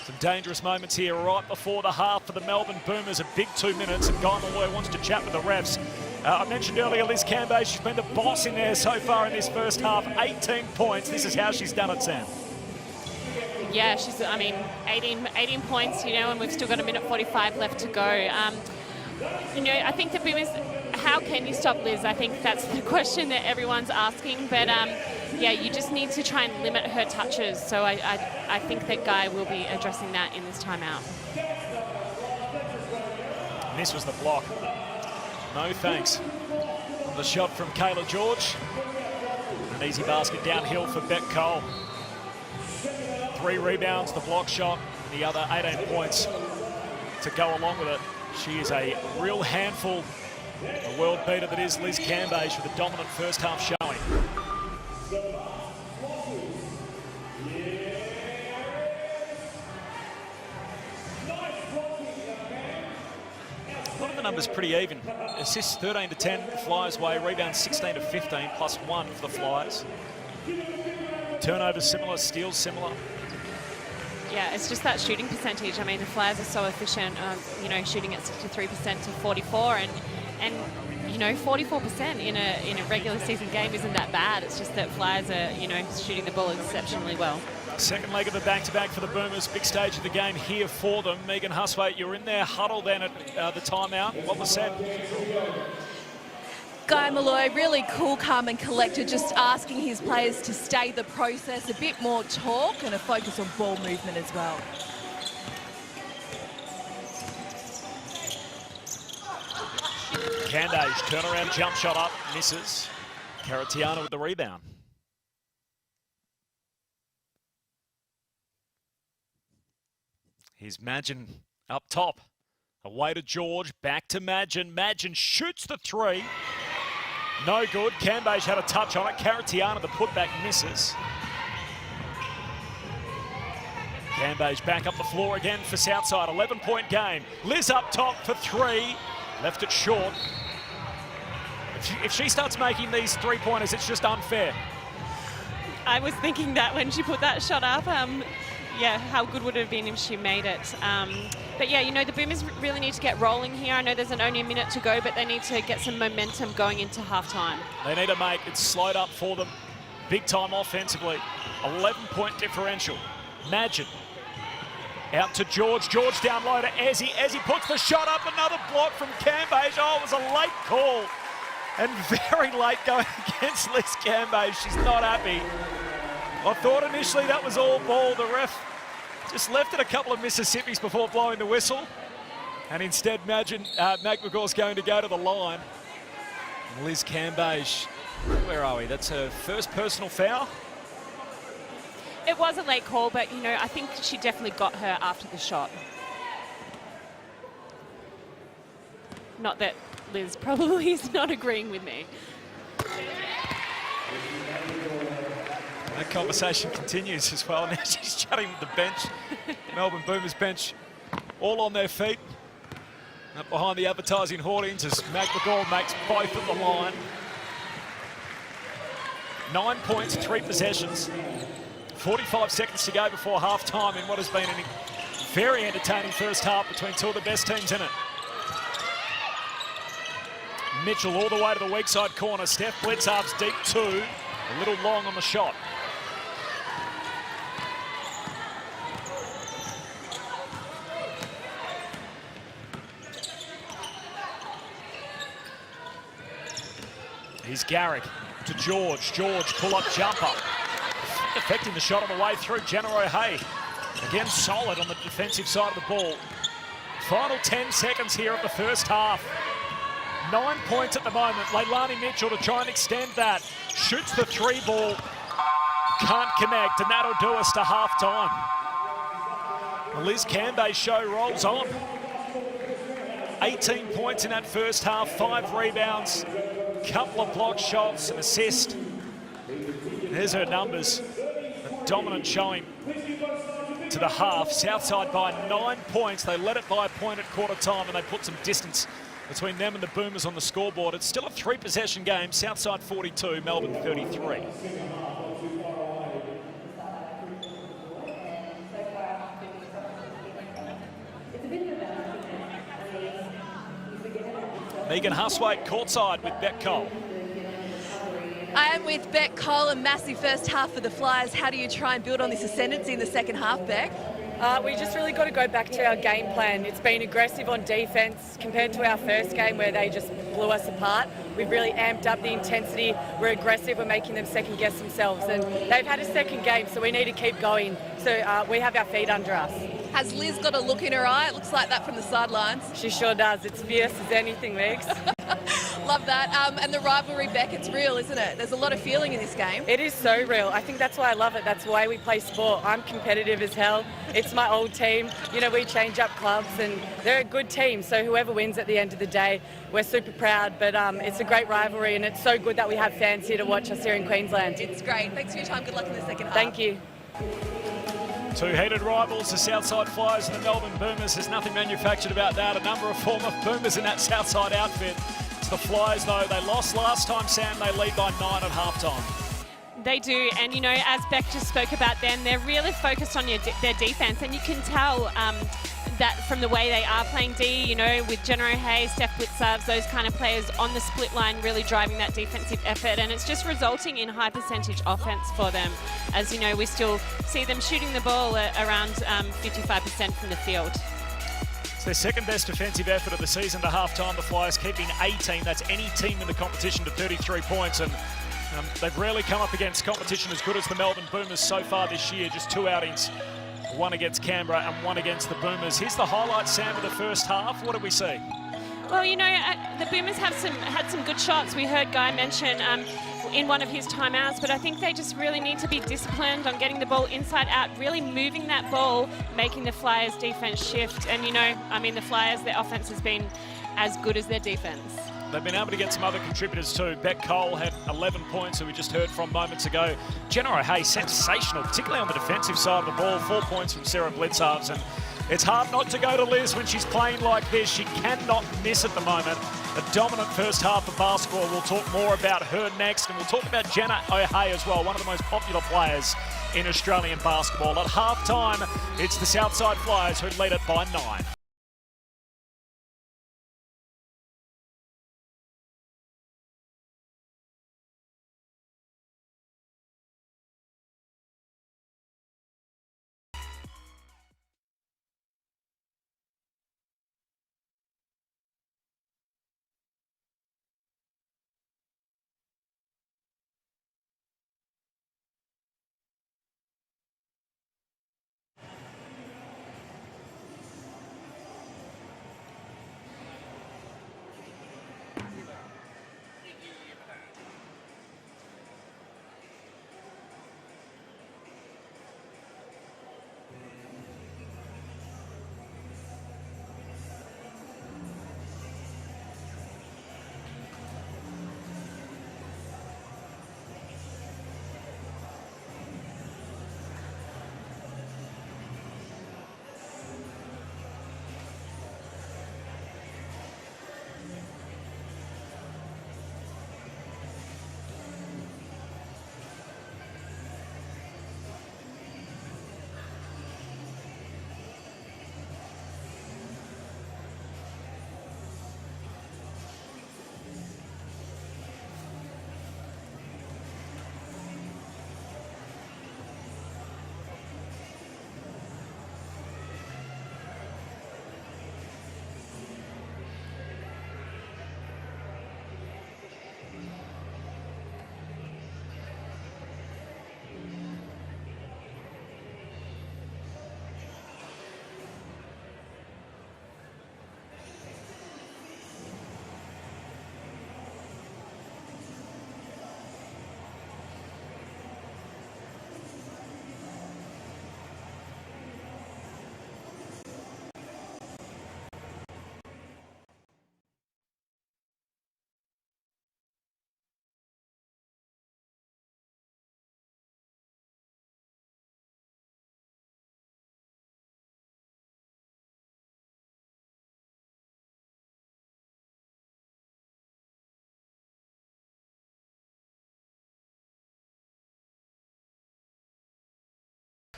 Some dangerous moments here right before the half for the Melbourne Boomers. A big 2 minutes, and Guy Malloy wants to chat with the refs. I mentioned earlier Liz Cambage, she's been the boss in there so far in this first half. 18 points. This is how she's done it, Sam. Yeah, 18 points, you know, and we've still got 1:45 left to go. You know, I think the Boomers, how can you stop Liz? I think that's the question that everyone's asking. But, yeah, you just need to try and limit her touches. So I think that Guy will be addressing that in this timeout. And this was the block. No thanks. The shot from Kayla George. An easy basket downhill for Beck Cole. 3 rebounds, the block shot, and the other 18 points to go along with it. She is a real handful, a world beater that is Liz Cambage with a dominant first half showing. A lot of the numbers pretty even. Assists 13 to 10 the Flyers' way, rebounds 16 to 15, plus 1 for the Flyers. Turnovers similar, steals similar. Yeah, it's just that shooting percentage. I mean, the Flyers are so efficient, you know, shooting at 63% to 44, and you know, 44% in a regular season game isn't that bad. It's just that Flyers are, you know, shooting the ball exceptionally well. Second leg of the back-to-back for the Boomers. Big stage of the game here for them. Megan Huswaite, you were in there huddle then at the timeout. What was said? Guy Malloy, really cool, calm and collected, just asking his players to stay the process, a bit more talk and a focus on ball movement as well. Candage, turnaround jump shot up, misses. Caratiana with the rebound. Here's Madgen up top. Away to George, back to Madgen. Madgen shoots the 3. No good. Cambage had a touch on it. Caratiana, the putback, misses. Cambage back up the floor again for Southside. 11-point game. Liz up top for 3. Left it short. If she starts making these three-pointers, it's just unfair. I was thinking that when she put that shot up. Yeah, how good would it have been if she made it? But yeah, you know, the Boomers really need to get rolling here. I know there's only a minute to go, but they need to get some momentum going into halftime. They need to make it slowed up for them. Big time offensively. 11-point differential. Imagine. Out to George. George down low to Ezzy. Ezzy puts the shot up. Another block from Cambage. Oh, it was a late call. And very late going against Liz Cambage. She's not happy. I thought initially that was all ball. The ref just left it a couple of Mississippis before blowing the whistle. And instead, Mag McGraw's going to go to the line. Liz Cambage, where are we? That's her first personal foul. It was a late call, but, you know, I think she definitely got her after the shot. Not that Liz probably is not agreeing with me. That conversation continues as well. Now she's chatting with the bench. Melbourne Boomers bench all on their feet. Up behind the advertising hoardings as McGraw makes both at the line. 9 points, 3 possessions. 45 seconds to go before half-time in what has been a very entertaining first half between two of the best teams in it. Mitchell all the way to the weak side corner. Steph Blitzarv's deep 2. A little long on the shot. Here's Garrick to George. George, pull-up jumper. Affecting the shot on the way through. Jenna O'Hay. Again, solid on the defensive side of the ball. Final 10 seconds here of the first half. 9 points at the moment. Leilani Mitchell to try and extend that. Shoots the 3 ball. Can't connect, and that'll do us to half-time. Liz Cambay's show rolls on. 18 points in that first half, 5 rebounds, couple of block shots, an assist. There's her numbers. A dominant showing to the half. Southside by 9 points. They led it by a point at quarter time, and they put some distance between them and the Boomers on the scoreboard. It's still a 3-possession game. Southside 42, Melbourne 33. Megan Huswaite courtside with Beck Cole. I am with Beck Cole, a massive first half for the Flyers. How do you try and build on this ascendancy in the second half, Beck? We just really got to go back to our game plan. It's been aggressive on defence compared to our first game where they just blew us apart. We've really amped up the intensity. We're aggressive. We're making them second guess themselves. And they've had a second game, so we need to keep going. So we have our feet under us. Has Liz got a look in her eye? It looks like that from the sidelines. She sure does. It's fierce as anything, Megs. Love that. And the rivalry, Beck, it's real, isn't it? There's a lot of feeling in this game. It is so real. I think that's why I love it. That's why we play sport. I'm competitive as hell. It's my old team. You know, we change up clubs and they're a good team. So whoever wins at the end of the day, we're super proud. But it's a great rivalry and it's so good that we have fans here to watch us here in Queensland. It's great. Thanks for your time. Good luck in the second half. Thank you. Two hated rivals, the Southside Flyers and the Melbourne Boomers. There's nothing manufactured about that. A number of former Boomers in that Southside outfit. It's the Flyers, though. They lost last time, Sam. They lead by 9 at halftime. They do, and you know, as Beck just spoke about them, they're really focused on their defence, and you can tell that from the way they are playing D, you know, with Jenna O'Hay, Steph Blitzarvs, those kind of players on the split line really driving that defensive effort, and it's just resulting in high percentage offense for them. As you know, we still see them shooting the ball at around 55% from the field. It's their second best defensive effort of the season to half-time. The Flyers keeping 18, that's any team in the competition, to 33 points, and they've rarely come up against competition as good as the Melbourne Boomers so far this year. Just 2 outings, 1 against Canberra and 1 against the Boomers. Here's the highlight, Sam, of the first half. What did we see? Well, you know, the Boomers had some good shots. We heard Guy mention in one of his timeouts, but I think they just really need to be disciplined on getting the ball inside out, really moving that ball, making the Flyers' defense shift. And, you know, I mean, the Flyers, their offense has been as good as their defense. they've been able to get some other contributors too. Beck Cole had 11 points, who we just heard from moments ago. Jenna O'Hea, sensational, particularly on the defensive side of the ball. 4 points from Sarah Blitzharves, and it's hard not to go to Liz when she's playing like this. She cannot miss at the moment. A dominant first half of basketball. We'll talk more about her next, and we'll talk about Jenna O'Hea as well, one of the most popular players in Australian basketball. At half-time, it's the Southside Flyers who lead it by 9.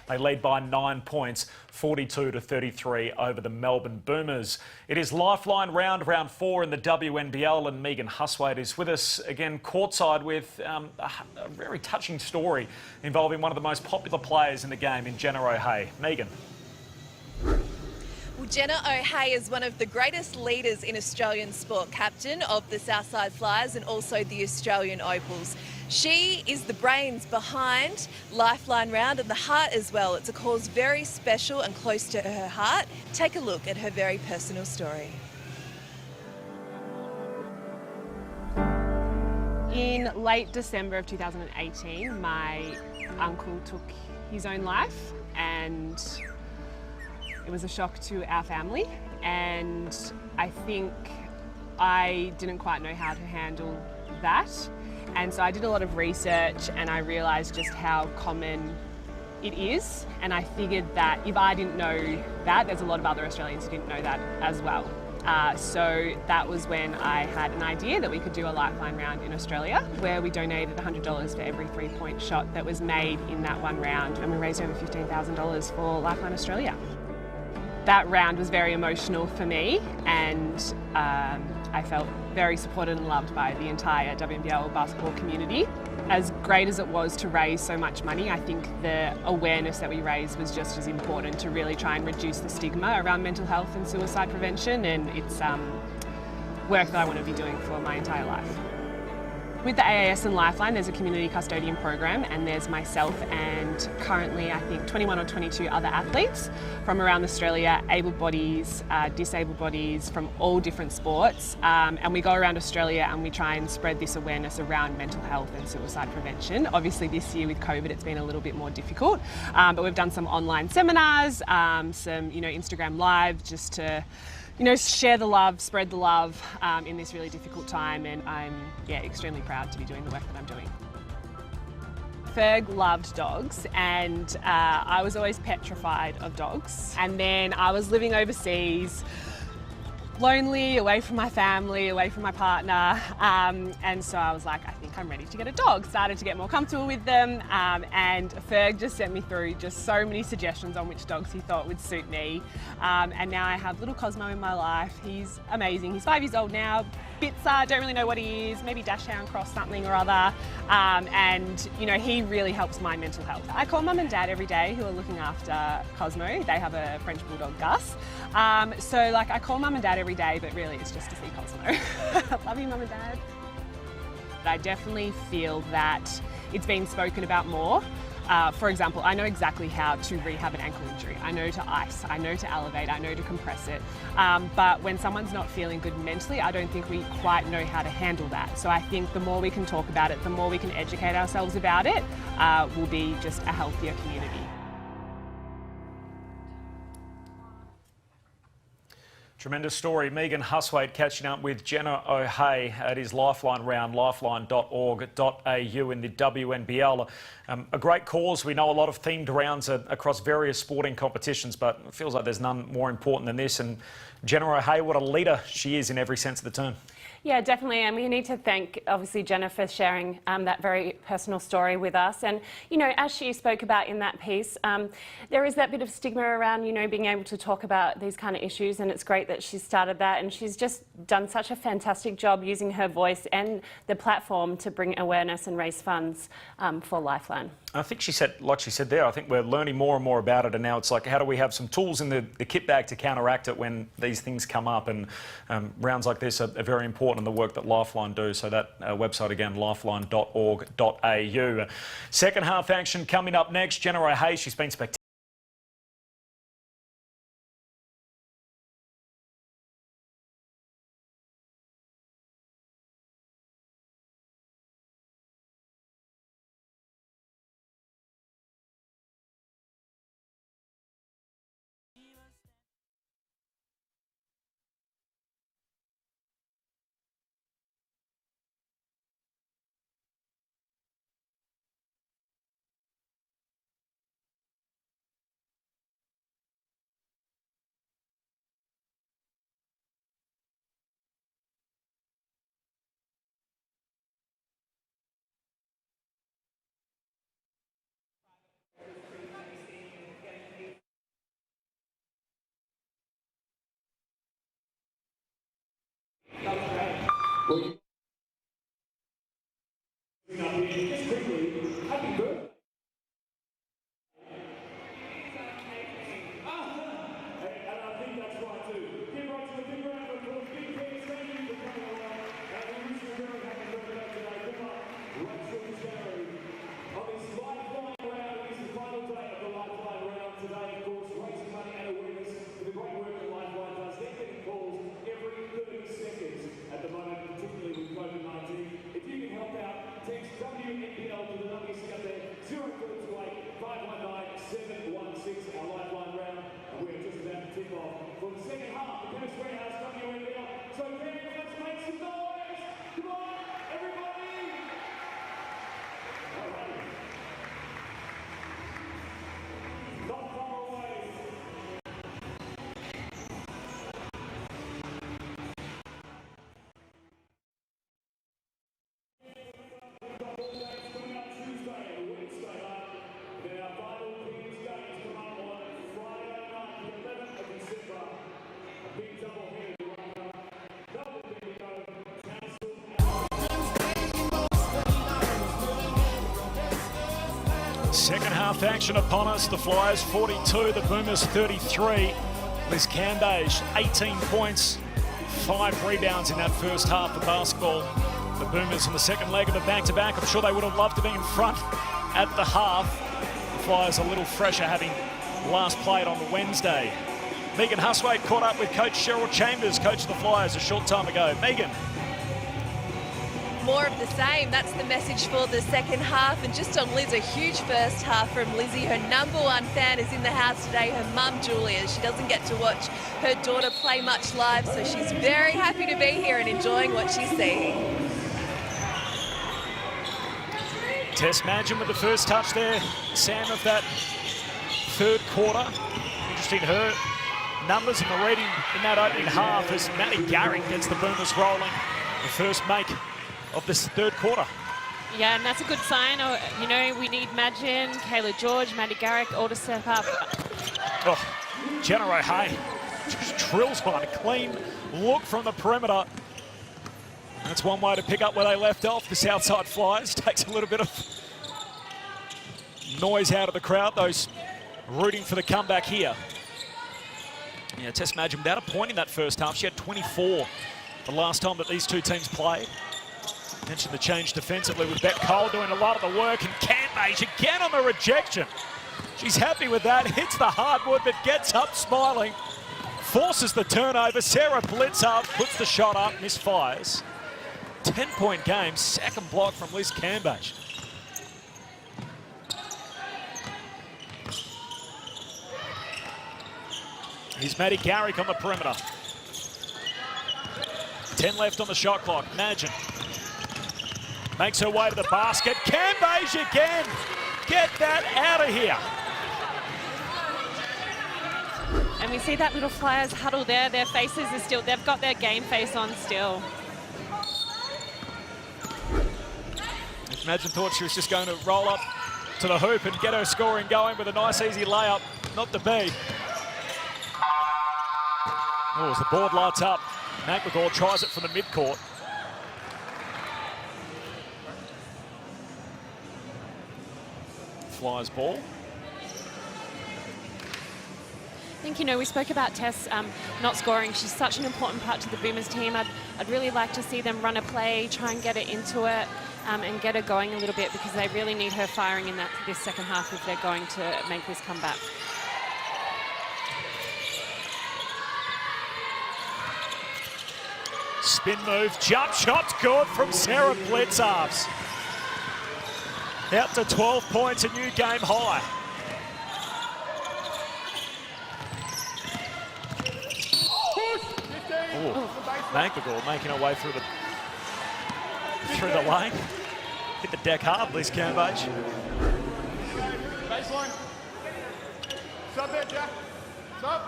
They lead by 9 points, 42-33 over the Melbourne Boomers. It is Lifeline round 4 in the WNBL, and Megan Huswaite is with us again courtside with a very touching story involving one of the most popular players in the game in Jenna O'Hea. Megan. Well, Jenna O'Hea is one of the greatest leaders in Australian sport, captain of the Southside Flyers and also the Australian Opals. She is the brains behind Lifeline Round and the heart as well. It's a cause very special and close to her heart. Take a look at her very personal story. In late December of 2018, my uncle took his own life, and it was a shock to our family, and I think I didn't quite know how to handle that. And so I did a lot of research, and I realised just how common it is. And I figured that if I didn't know that, there's a lot of other Australians who didn't know that as well. So that was when I had an idea that we could do a Lifeline round in Australia, where we donated $100 for every 3-point shot that was made in that one round, and we raised over $15,000 for Lifeline Australia. That round was very emotional for me, and I felt very supported and loved by the entire WNBL basketball community. As great as it was to raise so much money, I think the awareness that we raised was just as important to really try and reduce the stigma around mental health and suicide prevention, and it's work that I want to be doing for my entire life. With the AAS and Lifeline, there's a community custodian program, and there's myself and currently I think 21 or 22 other athletes from around Australia, able bodies, disabled bodies from all different sports, and we go around Australia and we try and spread this awareness around mental health and suicide prevention. Obviously this year with COVID it's been a little bit more difficult, but we've done some online seminars, some Instagram Live just to you know, share the love, spread the love in this really difficult time, and I'm extremely proud to be doing the work that I'm doing. Ferg loved dogs, and I was always petrified of dogs. And then I was living overseas, lonely, away from my family, away from my partner, and so I was like, I think I'm ready to get a dog. Started to get more comfortable with them, and Ferg just sent me through just so many suggestions on which dogs he thought would suit me, and now I have little Cosmo in my life. He's amazing. He's 5 years old now. Bitzer, don't really know what he is, maybe Dachshund cross something or other, and you know, he really helps my mental health. I call mum and dad every day who are looking after Cosmo. They have a French Bulldog, Gus, so like I call mum and dad every day, but really it's just to see Cosmo. Love you, mum and dad. I definitely feel that it's been spoken about more. For example, I know exactly how to rehab an ankle injury. I know to ice, I know to elevate, I know to compress it. But when someone's not feeling good mentally, I don't think we quite know how to handle that. So I think the more we can talk about it, the more we can educate ourselves about it, will be just a healthier community. Tremendous story. Megan Huswaite catching up with Jenna O'Hay at his Lifeline round, lifeline.org.au in the WNBL. A great cause. We know a lot of themed rounds across various sporting competitions, but it feels like there's none more important than this. And Jenna O'Hay, what a leader she is in every sense of the term. Yeah, definitely. And we need to thank, obviously, Jenna for sharing that very personal story with us. And, you know, as she spoke about in that piece, there is that bit of stigma around, you know, being able to talk about these kind of issues. And it's great that she started that. And she's just done such a fantastic job using her voice and the platform to bring awareness and raise funds for Lifeline. I think she said, like she said there, I think we're learning more and more about it, and now it's like, how do we have some tools in the kit bag to counteract it when these things come up? And rounds like this are very important in the work that Lifeline do. So that website again, lifeline.org.au. Second half action coming up next. Jenna O'Hay, she's been spectacular. WNBL to the numbers up there, 0428 519 716, our Lifeline round. And we're just about to tip off for the second half of Chemist Warehouse WNBL. So fans, let's make some noise! Come on, everybody! All right. Not far away. Second half action upon us. The Flyers 42, the Boomers 33. Liz Candage 18 points, 5 rebounds in that first half of basketball. The Boomers in the second leg of the back-to-back. I'm sure they would have loved to be in front at the half. The Flyers a little fresher, having last played on the Wednesday. Megan Huswaite caught up with Coach Cheryl Chambers, coach of the Flyers, a short time ago. Megan. more of the same. That's the message for the second half. And just on Liz, a huge first half from Lizzie. Her number one fan is in the house today, her mum Julia. She doesn't get to watch her daughter play much live, so she's very happy to be here and enjoying what she's seeing. Tess Madgen with the first touch there, Sam, of that third quarter. Interesting, her numbers and the reading in that opening half as Maddie Garrick gets the Boomers rolling. The first make of this third quarter. Yeah, and that's a good sign. You know, we need Madgen, Kayla George, Maddie Garrick all to step up. Oh, Jenna O'Hay just drills one. A clean look from the perimeter. That's one way to pick up where they left off. The Southside Flyers takes a little bit of noise out of the crowd, those rooting for the comeback here. Yeah, Tess Madgen without a point in that first half. She had 24 the last time that these two teams played. Mentioned the change defensively with Beck Cole doing a lot of the work, and Cambage again on the rejection. She's happy with that, hits the hardwood, but gets up smiling. Forces the turnover. Sarah Blitzar puts the shot up, misfires. 10-point game, second block from Liz Cambage. Here's Maddie Garrick on the perimeter. 10 left on the shot clock. Madgen makes her way to the basket. Cambage again. Get that out of here. And we see that little Flyers huddle there. Their faces are still, they've got their game face on still. If Madgen thought she was just going to roll up to the hoop and get her scoring going with a nice easy layup, not to be. Oh, as the board lights up, McMcGaw tries it from the midcourt. Flyers ball. I think, you know, we spoke about Tess not scoring. She's such an important part to the Boomers team. I'd really like to see them run a play, try and get it into it, and get her going a little bit, because they really need her firing in this second half if they're going to make this comeback. Spin move, jump shot, good from Sarah Blitzarves. Out to 12 points, a new game high. McMcGaw making her way through the lane. Hit the deck hard, Liz Cambage. Baseline. Sub there, Jack. Sub.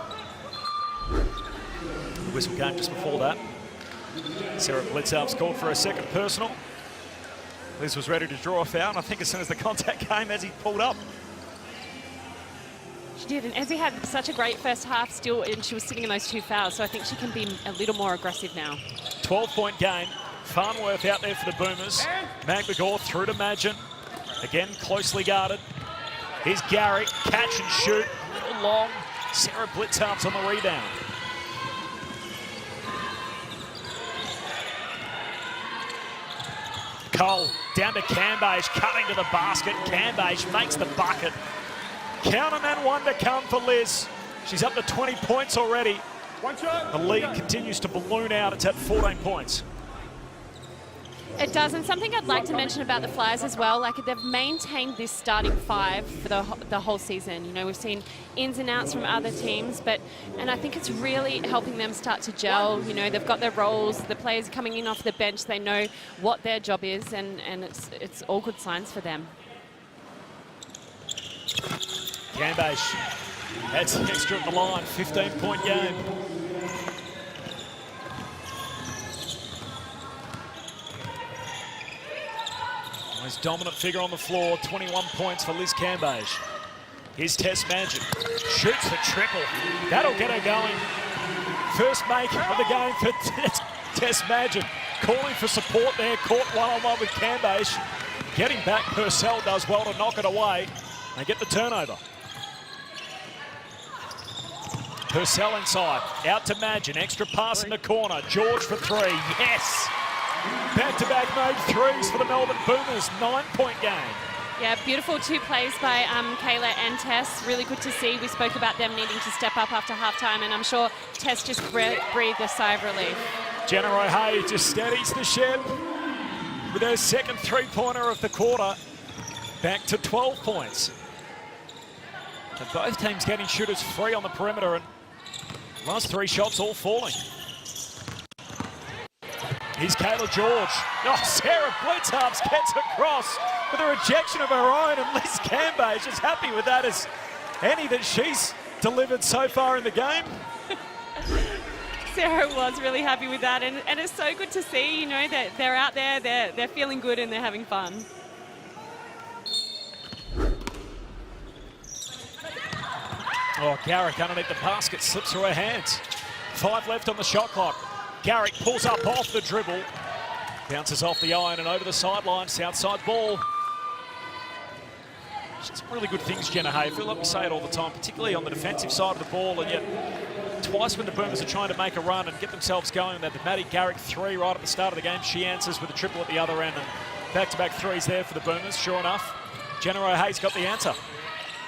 The whistle came just before that. Sarah Blitzarves called for a second personal. Liz was ready to draw a foul, and I think as soon as the contact came, Ezzy pulled up. She did, and Ezzy had such a great first half still, and she was sitting in those two fouls, so I think she can be a little more aggressive now. 12-point game. Farnworth out there for the Boomers. McMcGaw through to Madgen. Again, closely guarded. Here's Garrick, catch and shoot. A little long. Sarah Blitzarves on the rebound. Cole down to Cambage, cutting to the basket. Cambage makes the bucket. Count on that one to come for Liz. She's up to 20 points already. One shot. The lead continues to balloon out. It's at 14 points. It does, and something I'd like to mention about the Flyers as well, like they've maintained this starting five for the whole season. You know, we've seen ins and outs from other teams, and I think it's really helping them start to gel. You know, they've got their roles, the players coming in off the bench, they know what their job is, and it's all good signs for them. Cambage adds the extra at the line, 15-point game. Most dominant figure on the floor, 21 points for Liz Cambage. Here's Tess Madgen, shoots the triple. That'll get her going. First make of the game for Tess Madgen. Calling for support there, caught one-on-one with Cambage. Getting back, Purcell does well to knock it away and get the turnover. Purcell inside, out to Madgen, extra pass in the corner. George for three, yes! Back-to-back made threes for the Melbourne Boomers, 9-point game. Yeah, beautiful two plays by Kayla and Tess. Really good to see. We spoke about them needing to step up after halftime, and I'm sure Tess just breathed a sigh of relief. Jenna O'Hay just steadies the ship. with her second three-pointer of the quarter, back to 12 points. And both teams getting shooters free on the perimeter, and last three shots all falling. Here's Kayla George. Oh, Sarah Blitzarps gets across with a rejection of her own, and Liz Cambay is just happy with that as any that she's delivered so far in the game. Sarah was really happy with that, and it's so good to see, you know, that they're out there, they're feeling good and they're having fun. Oh, Garrick underneath the basket, slips through her hands. 5 left on the shot clock. Garrick pulls up off the dribble, bounces off the iron and over the sideline. Southside ball. Some really good things, Jenna Hay. I feel like we say it all the time, particularly on the defensive side of the ball, and yet twice when the Boomers are trying to make a run and get themselves going, they had the Maddie Garrick 3 right at the start of the game. She answers with a triple at the other end, and back-to-back threes there for the Boomers. Sure enough, Jenna O'Hay's got the answer.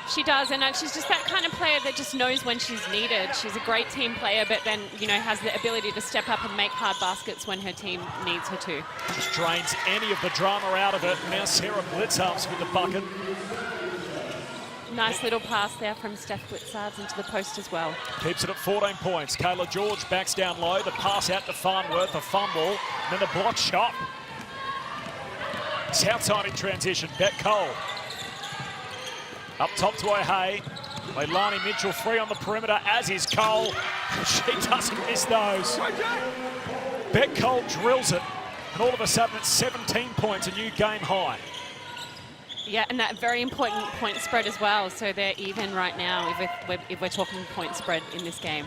She does, and she's just that kind of player that just knows when she's needed. She's a great team player, but then, you know, has the ability to step up and make hard baskets when her team needs her to. Just drains any of the drama out of it. Now Sarah Blitzarps with the bucket. Nice little pass there from Steph Blitzards into the post as well. Keeps it at 14 points. Kayla George backs down low. The pass out to Farnworth, a fumble, and then the block shot. Southside in transition. Bet Cole. Up top to O'Hay. Leilani Mitchell free on the perimeter, as is Cole. She doesn't miss those. Bet Cole drills it, and all of a sudden it's 17 points, a new game high. Yeah, and that very important point spread as well. So they're even right now if we're talking point spread in this game.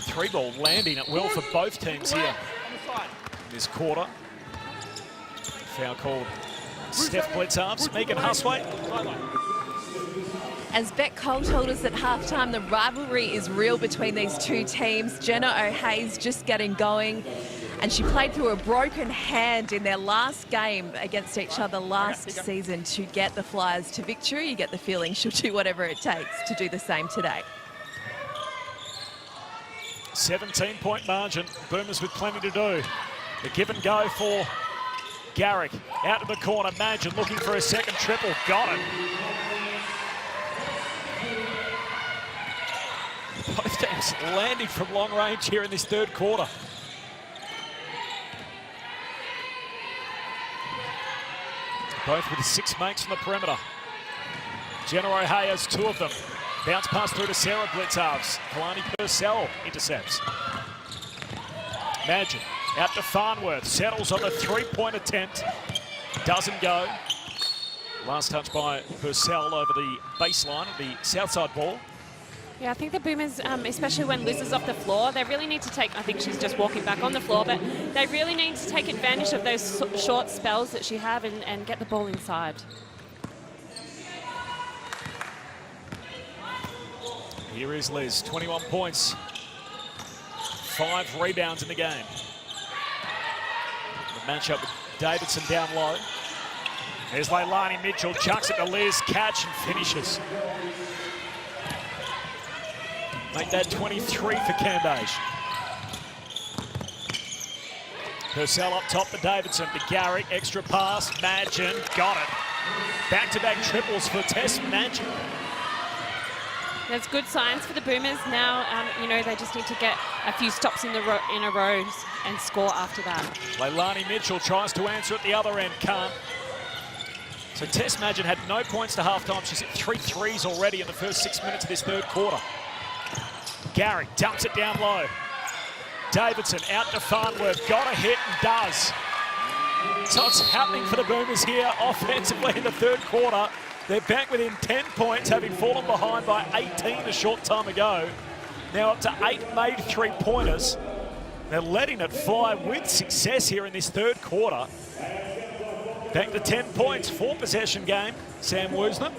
3-ball landing at will for both teams here this quarter. Foul called. Steph Blitzarps, Megan Husway. As Beck Cole told us at halftime, the rivalry is real between these two teams. Jenna O'Hay's just getting going, and she played through a broken hand in their last game against each other last season to get the Flyers to victory. You get the feeling she'll do whatever it takes to do the same today. 17-point margin. Boomers with plenty to do. The give and go for Garrick. Out to the corner. Madgen looking for a second triple. Got it. Both teams landing from long range here in this third quarter. Both with 6 makes from the perimeter. Jenna O'Hay has 2 of them. Bounce pass through to Sarah Blitzarps. Kalani Purcell intercepts. Madgen out to Farnworth. Settles on the 3-point attempt. Doesn't go. Last touch by Purcell over the baseline of the Southside ball. Yeah, I think the Boomers, especially when Liz is off the floor, they really need to take, I think she's just walking back on the floor, but they really need to take advantage of those short spells that she have and get the ball inside. Here is Liz, 21 points, 5 rebounds in the game. The matchup with Davidson down low. There's Leilani Mitchell, chucks it to Liz, catch and finishes. Make that 23 for Cambage. Purcell up top for Davidson, to Garrick, extra pass, Madgen, got it. Back-to-back triples for Tess Madgen. There's good signs for the Boomers now. You know, they just need to get a few stops in a row and score after that. Leilani Mitchell tries to answer at the other end, can't. So Tess Madgen had no points to halftime. She's hit 3 threes already in the first 6 minutes of this third quarter. Garrick dumps it down low. Davidson out to Farnworth, got a hit and does. So it's happening for the Boomers here offensively in the third quarter. They're back within 10 points, having fallen behind by 18 a short time ago. Now up to 8 made 3-pointers. They're letting it fly with success here in this third quarter. Back to 10 points, 4-possession game. Sam Woosner.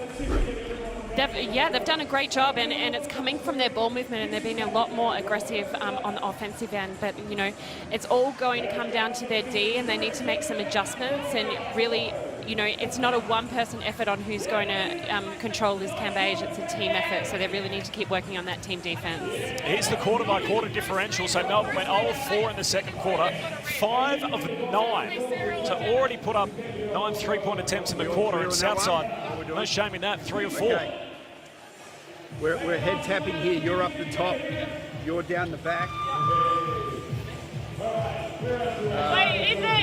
They've done a great job, and it's coming from their ball movement, and they're being a lot more aggressive on the offensive end. But, you know, it's all going to come down to their D, and they need to make some adjustments and really you know, it's not a one-person effort on who's going to control this Cambage. It's a team effort, so they really need to keep working on that team defence. Here's the quarter-by-quarter differential. So Melbourne went 0 of 4 in the second quarter, 5 of 9. So already put up 9 3-point attempts in the quarter. And Southside, no shame in that, 3 of 4. Okay. We're head tapping here. You're up the top. You're down the back.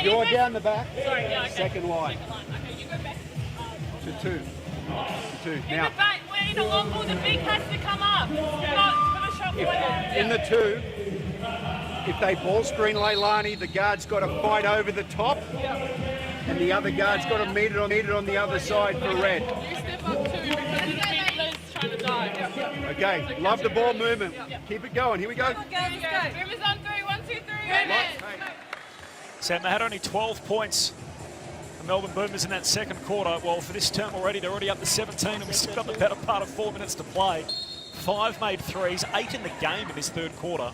You're down the back. Sorry, yeah, okay. Second line. Okay, you go back. To two. Now, We're in a long ball. The big has to come up. Not for the shot player. in the two, if they ball screen Leilani, the guard's got to fight over the top, and the other guard's got to meet it on the other side for red. You step up too because it's big Liz trying to dive. Okay, love the ball movement. Keep it going. Here we go. Let's go. Rivers on 3. 1, 2, 3. Sam, they had only 12 points. The Melbourne Boomers in that second quarter. Well, for this term already, they're already up to 17, and we've still got the better part of 4 minutes to play. 5 made threes, 8 in the game in this third quarter.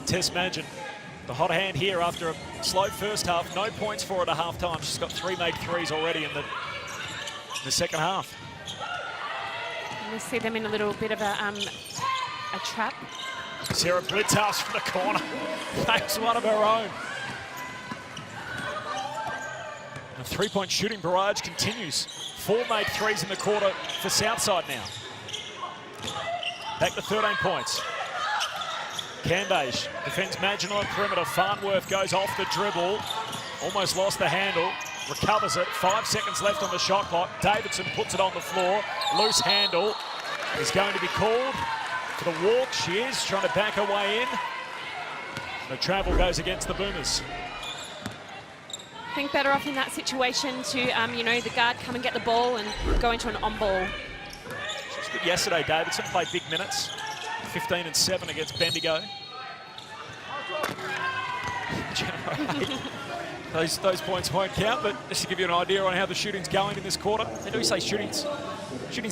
Tess Madgen, the hot hand here after a slow first half. No points for her at half time. She's got 3 made threes already in the second half. We see them in a little bit of a trap. Sarah Blitzhouse from the corner makes one of her own. The 3-point shooting barrage continues. 4 made threes in the quarter for Southside now. Back to 13 points. Cambage defends Madgen on the perimeter. Farnworth goes off the dribble. Almost lost the handle. Recovers it. 5 seconds left on the shot clock. Davidson puts it on the floor. Loose handle is going to be called for the walk. She is trying to back her way in. The travel goes against the Boomers. I think better off in that situation to, you know, the guard come and get the ball and go into an on-ball. She was good yesterday, Davidson. Played big minutes. 15 and 7 against Bendigo. Those points won't count, but just to give you an idea on how the shooting's going in this quarter. They do say shooting's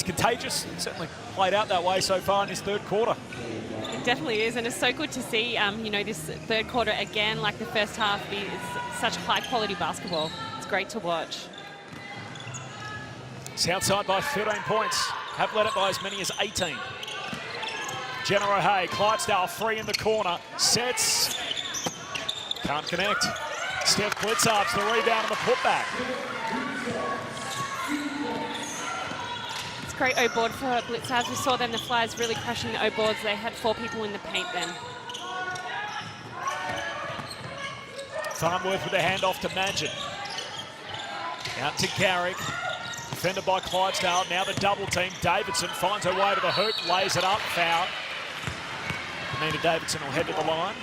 contagious. Certainly played out that way so far in this third quarter. It definitely is, and it's so good to see, you know, this third quarter again, like the first half, it's such high-quality basketball. It's great to watch. Southside by 13 points. Have led it by as many as 18. Jenna O'Hay, Clydesdale free in the corner. Sets. Can't connect. Steph Blitzarps the rebound and the putback. It's great O-board for Blitzarps. We saw them, the Flyers really crushing the O-boards. They had 4 people in the paint then. Farnworth with a handoff to Madgen. Out to Garrick. Defended by Clydesdale. Now the double team. Davidson finds her way to the hoop. Lays it up. Foul. Nina Davidson will head to the line.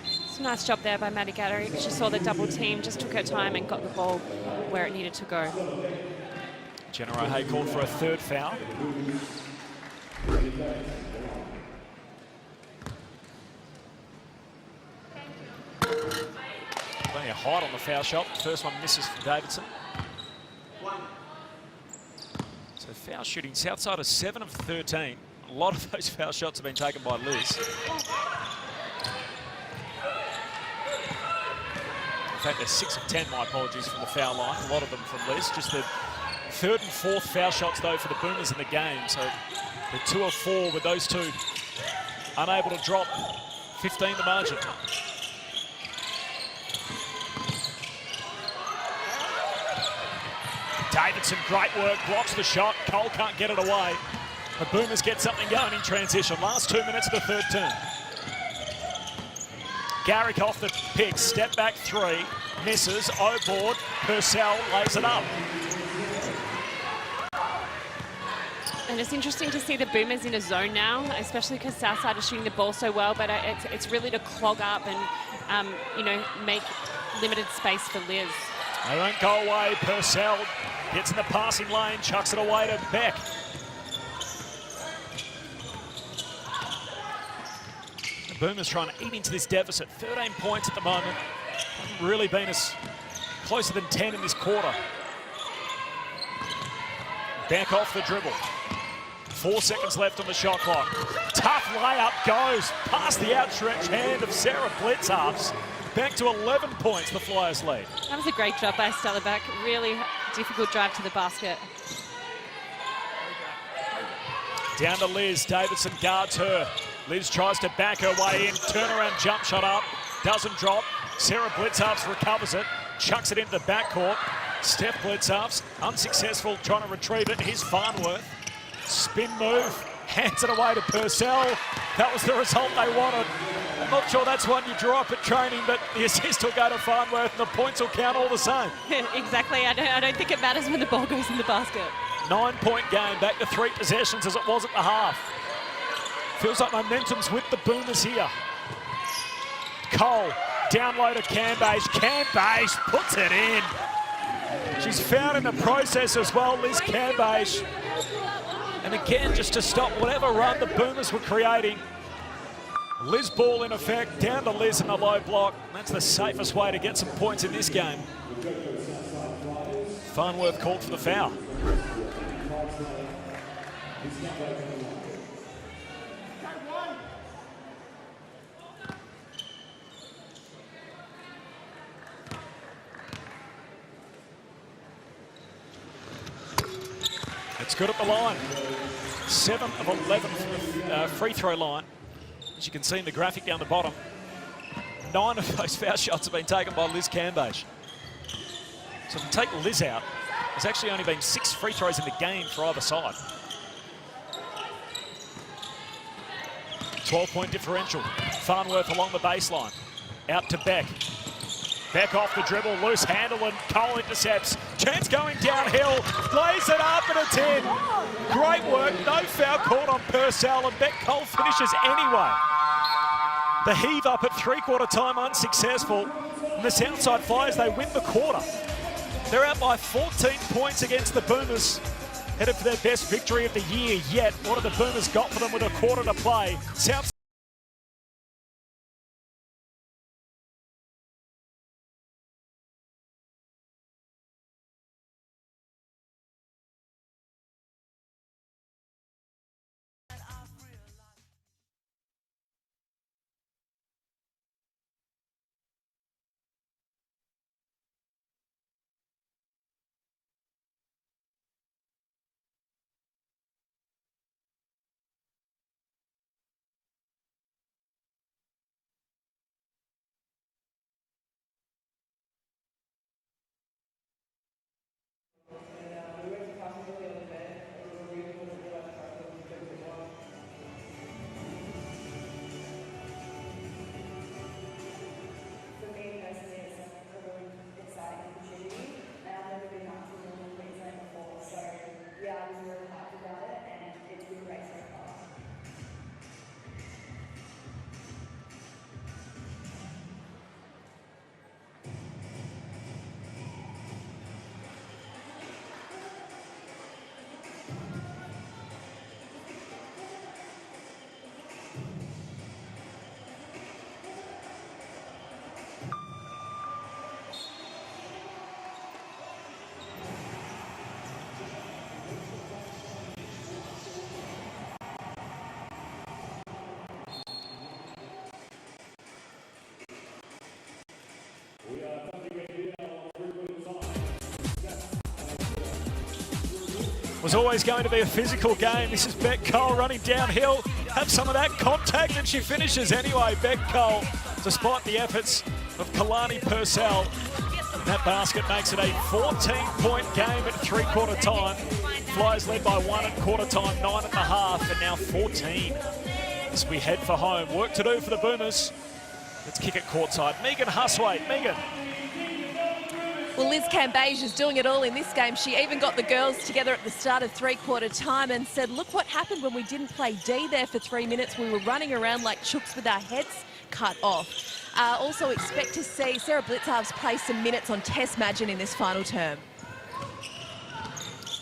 It's a nice job there by Maddie Garrick. She saw the double team, just took her time and got the ball where it needed to go. Jenna O'Hay called for a third foul. Plenty of height on the foul shot. First one misses for Davidson. So foul shooting, Southside is 7 of 13. A lot of those foul shots have been taken by Liz. In fact, they're 6 of 10, my apologies, from the foul line. A lot of them from Liz. Just the third and fourth foul shots, though, for the Boomers in the game. So the 2 of 4 with those two unable to drop. 15 the margin. Davidson, great work, blocks the shot. Cole can't get it away. The Boomers get something going in transition. Last 2 minutes of the third term. Garrick off the pick, step back 3, misses, O-board, Purcell lays it up. And it's interesting to see the Boomers in a zone now, especially because Southside is shooting the ball so well, but it's really to clog up and, you know, make limited space for Liz. They won't go away. Purcell gets in the passing lane, chucks it away to Beck. The Boomers trying to eat into this deficit. 13 points at the moment. Haven't really been as closer than 10 in this quarter. Beck off the dribble. 4 seconds left on the shot clock. Tough layup goes past the outstretched hand of Sarah Blitzarps. Back to 11 points, the Flyers lead. That was a great job by Stella Beck. Really difficult drive to the basket. Down to Liz. Davidson guards her. Liz tries to back her way in. Turnaround jump shot up. Doesn't drop. Sarah Blitzarps recovers it. Chucks it into the backcourt. Steph Blitzarps unsuccessful trying to retrieve it. Here's Farnworth. Spin move. Hands it away to Purcell. That was the result they wanted. I'm not sure that's one you draw up at training, but the assist will go to Farnworth and the points will count all the same. Exactly. I don't think it matters when the ball goes in the basket. 9-point game, back to 3 possessions as it was at the half. Feels like momentum's with the Boomers here. Cole, down low to Cambash. Cambash puts it in. She's found in the process as well, Liz Cambash. And again, just to stop whatever run the Boomers were creating. Liz ball in effect, down to Liz in the low block. That's the safest way to get some points in this game. Farnworth called for the foul. It's good at the line. 7 of 11 from the free throw line. As you can see in the graphic down the bottom, 9 of those foul shots have been taken by Liz Cambash. So if you take Liz out, there's actually only been 6 free throws in the game for either side. 12-point differential. Farnworth along the baseline. Out to Beck. Beck off the dribble, loose handle, and Cole intercepts. Chance going downhill, lays it up, and it's in. Great work, no foul called on Purcell, and Beck Cole finishes anyway. The heave up at three-quarter time unsuccessful. And the Southside Flyers, they win the quarter. They're out by 14 points against the Boomers. Headed for their best victory of the year yet. What have the Boomers got for them with a quarter to play? South was always going to be a physical game. This is Beck Cole running downhill. Have some of that contact and she finishes anyway. Beck Cole, despite the efforts of Kalani Purcell. That basket makes it a 14-point game at three-quarter time. Flyers led by 1 at quarter time, 9 at the half, and now 14 as we head for home. Work to do for the Boomers. Let's kick it courtside. Megan Huswaite. Megan. Well, Liz Cambash is doing it all in this game. She even got the girls together at the start of three-quarter time and said, look what happened when we didn't play D there for 3 minutes. We were running around like chooks with our heads cut off. Also expect to see Sarah Blitzarps play some minutes on Tess Madgen in this final term.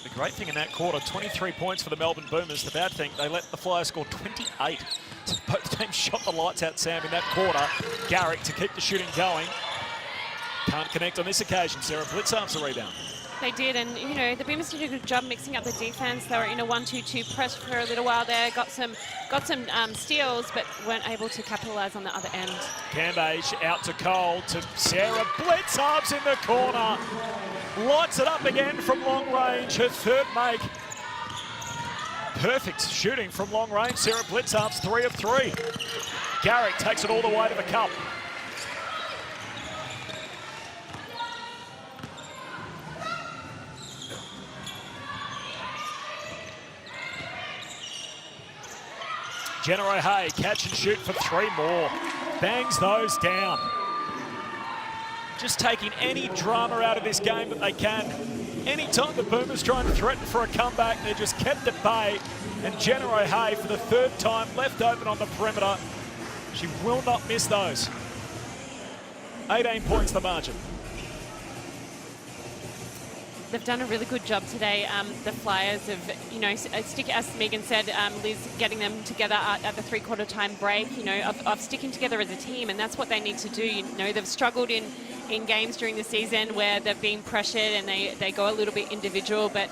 The great thing in that quarter, 23 points for the Melbourne Boomers. The bad thing, they let the Flyers score 28. So both teams shot the lights out, Sam, in that quarter. Garrick to keep the shooting going. Can't connect on this occasion. Sarah Blitzarps a rebound. They did, and you know the Boomers did a good job mixing up the defense. They were in a 1-2-2 press for a little while there. Got some steals, but weren't able to capitalise on the other end. Cambage out to Cole, to Sarah. Blitzarves in the corner. Lights it up again from long range. Her third make. Perfect shooting from long range. Sarah Blitzarves, 3 of 3. Garrick takes it all the way to the cup. Jenna O'Hay, catch and shoot for 3 more. Bangs those down. Just taking any drama out of this game that they can. Anytime the Boomers trying to threaten for a comeback, they just kept at bay. And Jenna O'Hay, for the 3rd time, left open on the perimeter. She will not miss those. 18 points the margin. They've done a really good job today. The Flyers have, you know, as Megan said, Liz getting them together at the 3/4 time break, you know, of sticking together as a team, and that's what they need to do. You know, they've struggled in games during the season where they've been pressured and they go a little bit individual, but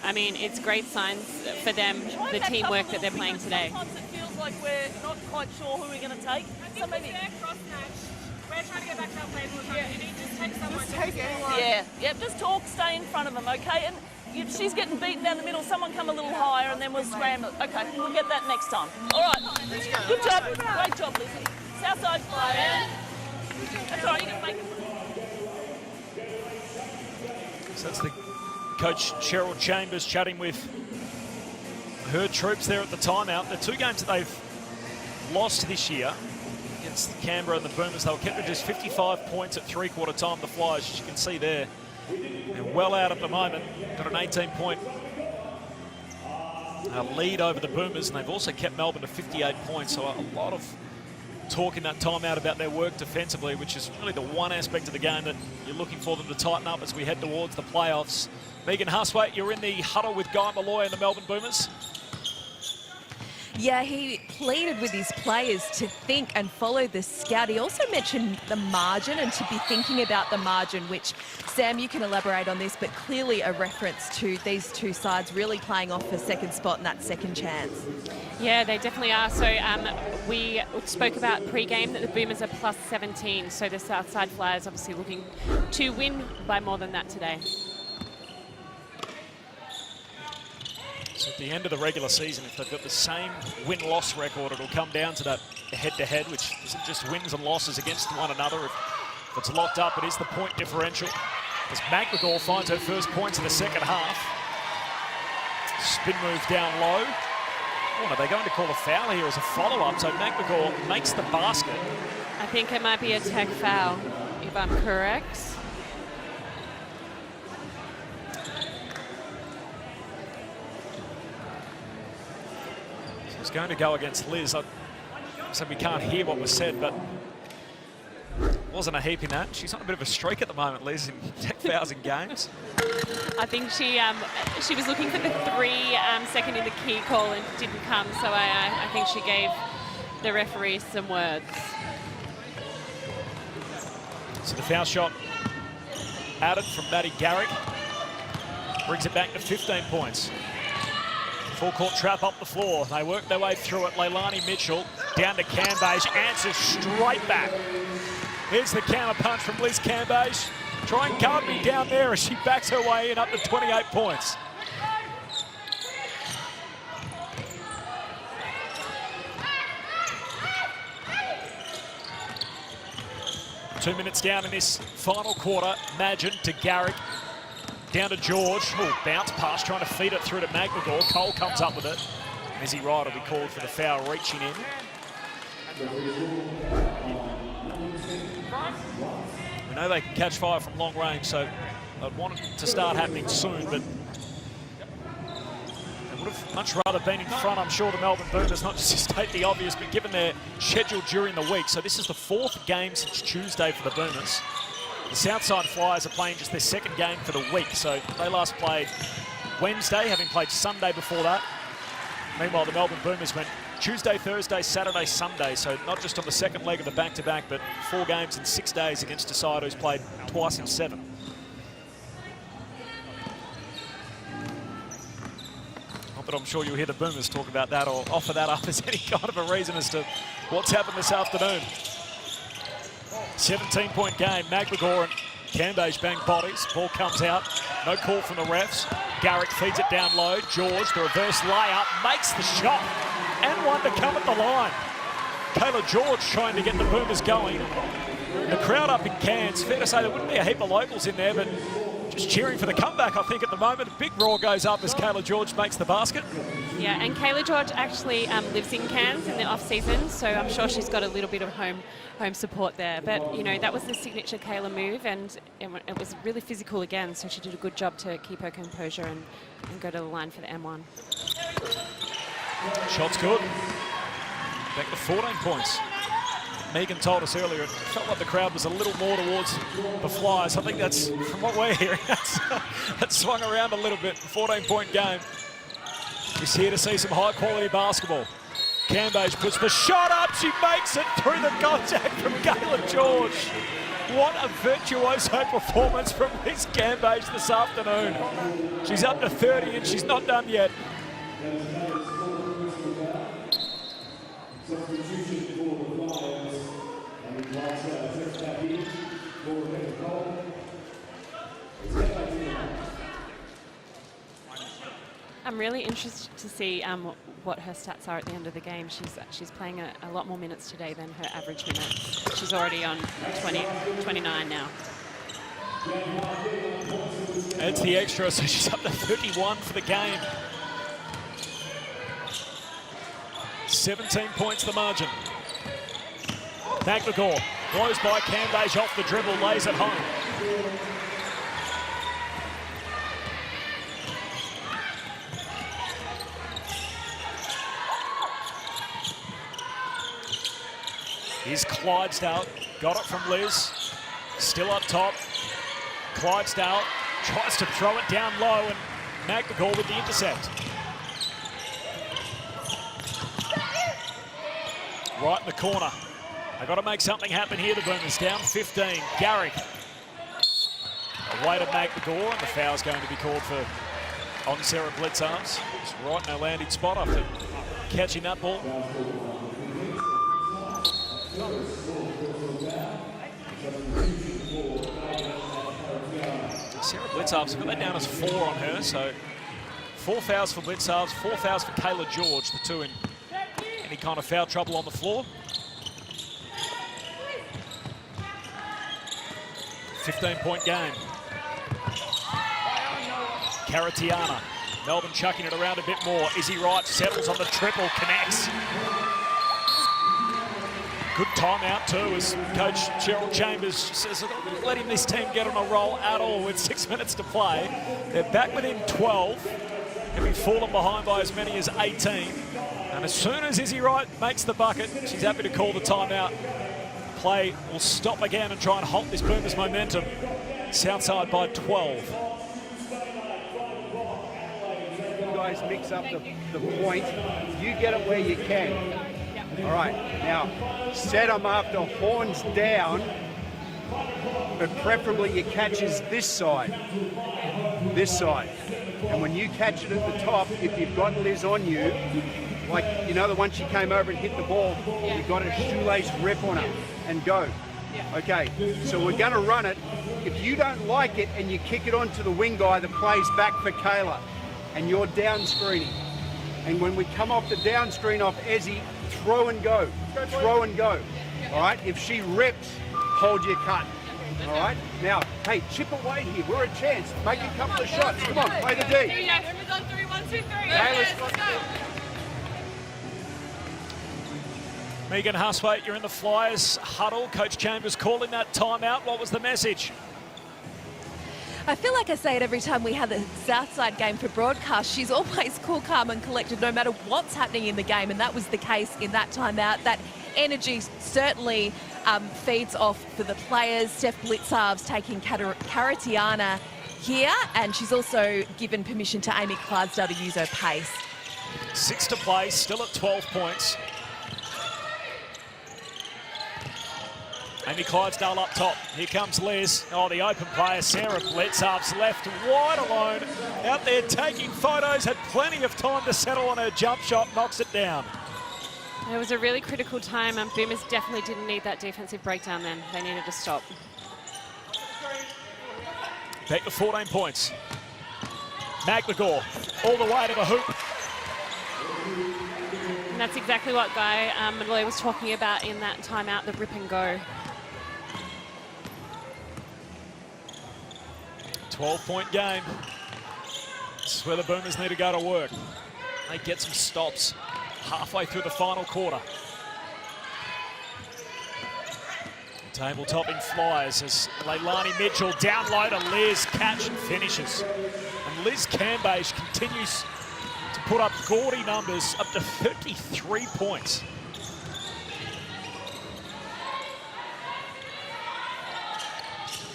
I mean, it's great signs for them, the teamwork that they're playing today. Sometimes it feels like we're not quite sure who we're going to take. So maybe we're trying to get back to our players. Just take someone. just take anyone. Yeah, just talk, stay in front of them, okay? And if she's getting beaten down the middle, someone come a little higher and then we'll scramble. Okay, we'll get that next time. All right, good job. Great job, Lizzie. Southside Flyers. That's all right, you can make it. So that's the coach Cheryl Chambers chatting with her troops there at the timeout. The 2 games that they've lost this year against Canberra and the Boomers, they were kept to just 55 points at 3/4 time. The Flyers, as you can see there, they're well out at the moment. Got an 18-point lead over the Boomers, and they've also kept Melbourne to 58 points. So a lot of talk in that timeout about their work defensively, which is really the one aspect of the game that you're looking for them to tighten up as we head towards the playoffs. Megan Huswaite, you're in the huddle with Guy Malloy and the Melbourne Boomers. Yeah, he pleaded with his players to think and follow the scout. He also mentioned the margin and to be thinking about the margin, which, Sam, you can elaborate on this, but clearly a reference to these 2 sides really playing off for second spot and that second chance. Yeah, they definitely are. So we spoke about pre-game that the Boomers are plus 17, so the Southside Flyers obviously looking to win by more than that today. So at the end of the regular season, if they've got the same win-loss record, it'll come down to that head-to-head, which isn't just wins and losses against one another. If it's locked up, it is the point differential. As McMcGaw finds her first points in the second half. Spin move down low. Oh, are they going to call a foul here as a follow-up? So McMcGaw makes the basket. I think it might be a tech foul, if I'm correct. It's going to go against Liz. So we can't hear what was said, but wasn't a heap in that. She's on a bit of a streak at the moment, Liz, in tech fouls in games. I think she was looking for the 3 second in the key call and didn't come, so I think she gave the referee some words. So the foul shot added from Maddie Garrick brings it back to 15 points. Full court trap up the floor. They work their way through it. Leilani Mitchell down to Cambage, answers straight back. Here's the counter punch from Liz Cambage. Try and guard me down there as she backs her way in up to 28 points. Two minutes down in this final quarter. Magin to Garrick. Down to George. Oh, bounce pass, trying to feed it through to McMcGaw. Cole comes up with it. Izzy Wright will be called for the foul, reaching in. We know they can catch fire from long range, so I'd want it to start happening soon, but they would have much rather been in front, I'm sure, the Melbourne Boomers, not just to state the obvious, but given their schedule during the week. So this is the 4th game since Tuesday for the Boomers. The Southside Flyers are playing just their 2nd game for the week, so they last played Wednesday, having played Sunday before that. Meanwhile, the Melbourne Boomers went Tuesday, Thursday, Saturday, Sunday, so not just on the 2nd leg of the back-to-back, but 4 games in 6 days against a side who's played twice in 7. Not that I'm sure you'll hear the Boomers talk about that or offer that up as any kind of a reason as to what's happened this afternoon. 17-point game. McGregor and Cambage bang bodies. Ball comes out. No call from the refs. Garrick feeds it down low. George, the reverse layup, makes the shot. And one to come at the line. Kayla George trying to get the Boomers going. The crowd up in Cairns. Fair to say there wouldn't be a heap of locals in there, but just cheering for the comeback, I think, at the moment. A big roar goes up as Kayla George makes the basket. Yeah, and Kayla George actually lives in Cairns in the off-season, so I'm sure she's got a little bit of home support there. But, you know, that was the signature Kayla move, and it was really physical again, so she did a good job to keep her composure and go to the line for the M1. Shot's good. Back to 14 points. Megan told us earlier it felt like the crowd was a little more towards the Flyers. I think that's, from what we're hearing, that's swung around a little bit. 14-point game. Just here to see some high-quality basketball. Cambage puts the shot up. She makes it through the contact from Kayla George. What a virtuoso performance from Miss Cambage this afternoon. She's up to 30 and she's not done yet. I'm really interested to see what her stats are at the end of the game. She's playing a lot more minutes today than her average minutes. She's already on 29 now. Adds the extra, so she's up to 31 for the game. 17 points the margin. McGregor blows by Cambage off the dribble, lays it home. Here's Clydesdale, got it from Liz, still up top. Clydesdale tries to throw it down low and McGregor with the intercept. Right in the corner. They've got to make something happen here, the Boomers down 15. Garrick. Away to McGregor, and the foul's going to be called for on Sarah Blitzarms. Just right in her landing spot after catching that ball. Sarah Blitzarms, we've got that down as 4 on her, so 4 fouls for Blitzarms, 4 fouls for Kayla George, the 2 in any kind of foul trouble on the floor. 15-point game. Caratiana. Melbourne chucking it around a bit more. Izzy Wright settles on the triple, connects. Good timeout too, as Coach Cheryl Chambers says, not letting this team get on a roll at all with 6 minutes to play. They're back within 12, having fallen behind by as many as 18. And as soon as Izzy Wright makes the bucket, she's happy to call the timeout. Play will stop again and try and halt this Boomers momentum. Southside by 12. You guys mix up the point. You get it where you can. All right, now set them after horns down, but preferably your catch is this side. And when you catch it at the top, if you've got Liz on you, like, you know, the one she came over and hit the ball, you've got a shoelace rip on her and go. Okay, so we're going to run it. If you don't like it and you kick it onto the wing guy that plays back for Kayla, and you're down screening, and when we come off the down screen off Ezzy, throw and go. Throw and go. All right? If she rips, hold your cut. All right? Now, hey, chip away here. We're a chance. Make a couple of shots. Come on, play the D. Boomers on 3, 1, 2, 3. Let's go. Megan Huswaite, you're in the Flyers huddle. Coach Chambers calling that timeout. What was the message? I feel like I say it every time we have the Southside game for broadcast. She's always cool, calm and collected no matter what's happening in the game, and that was the case in that timeout. That energy certainly feeds off for the players. Steph Blitzarves taking Caratiana here, and she's also given permission to Amy Clydesdale to use her pace. 6 to play, still at 12 points. Amy Clydesdale up top. Here comes Liz. Oh, the open player, Sarah Blitzarf's left wide alone. Out there taking photos, had plenty of time to settle on her jump shot, knocks it down. It was a really critical time, and Boomers definitely didn't need that defensive breakdown then. They needed to stop. Back to 14 points. McLaughlin all the way to the hoop. And that's exactly what Guy Malloy was talking about in that timeout, the rip and go. 12-point game. This is where the Boomers need to go to work. They get some stops halfway through the final quarter. Table-topping flyers as Leilani Mitchell down low to Liz, catch and finishes. And Liz Cambage continues to put up gaudy numbers, up to 33 points.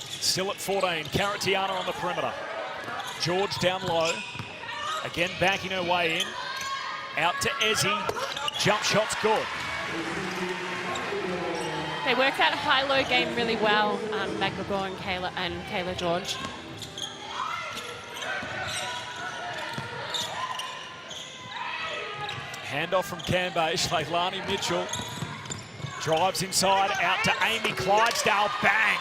Still at 14, Caratiana on the perimeter. George down low, again backing her way in. Out to Ezzy, jump shot's good. They work that high-low game really well, McLaughlin and Kayla George. Handoff from Cambage, Leilani Mitchell drives inside, out to Amy Clydesdale, bang!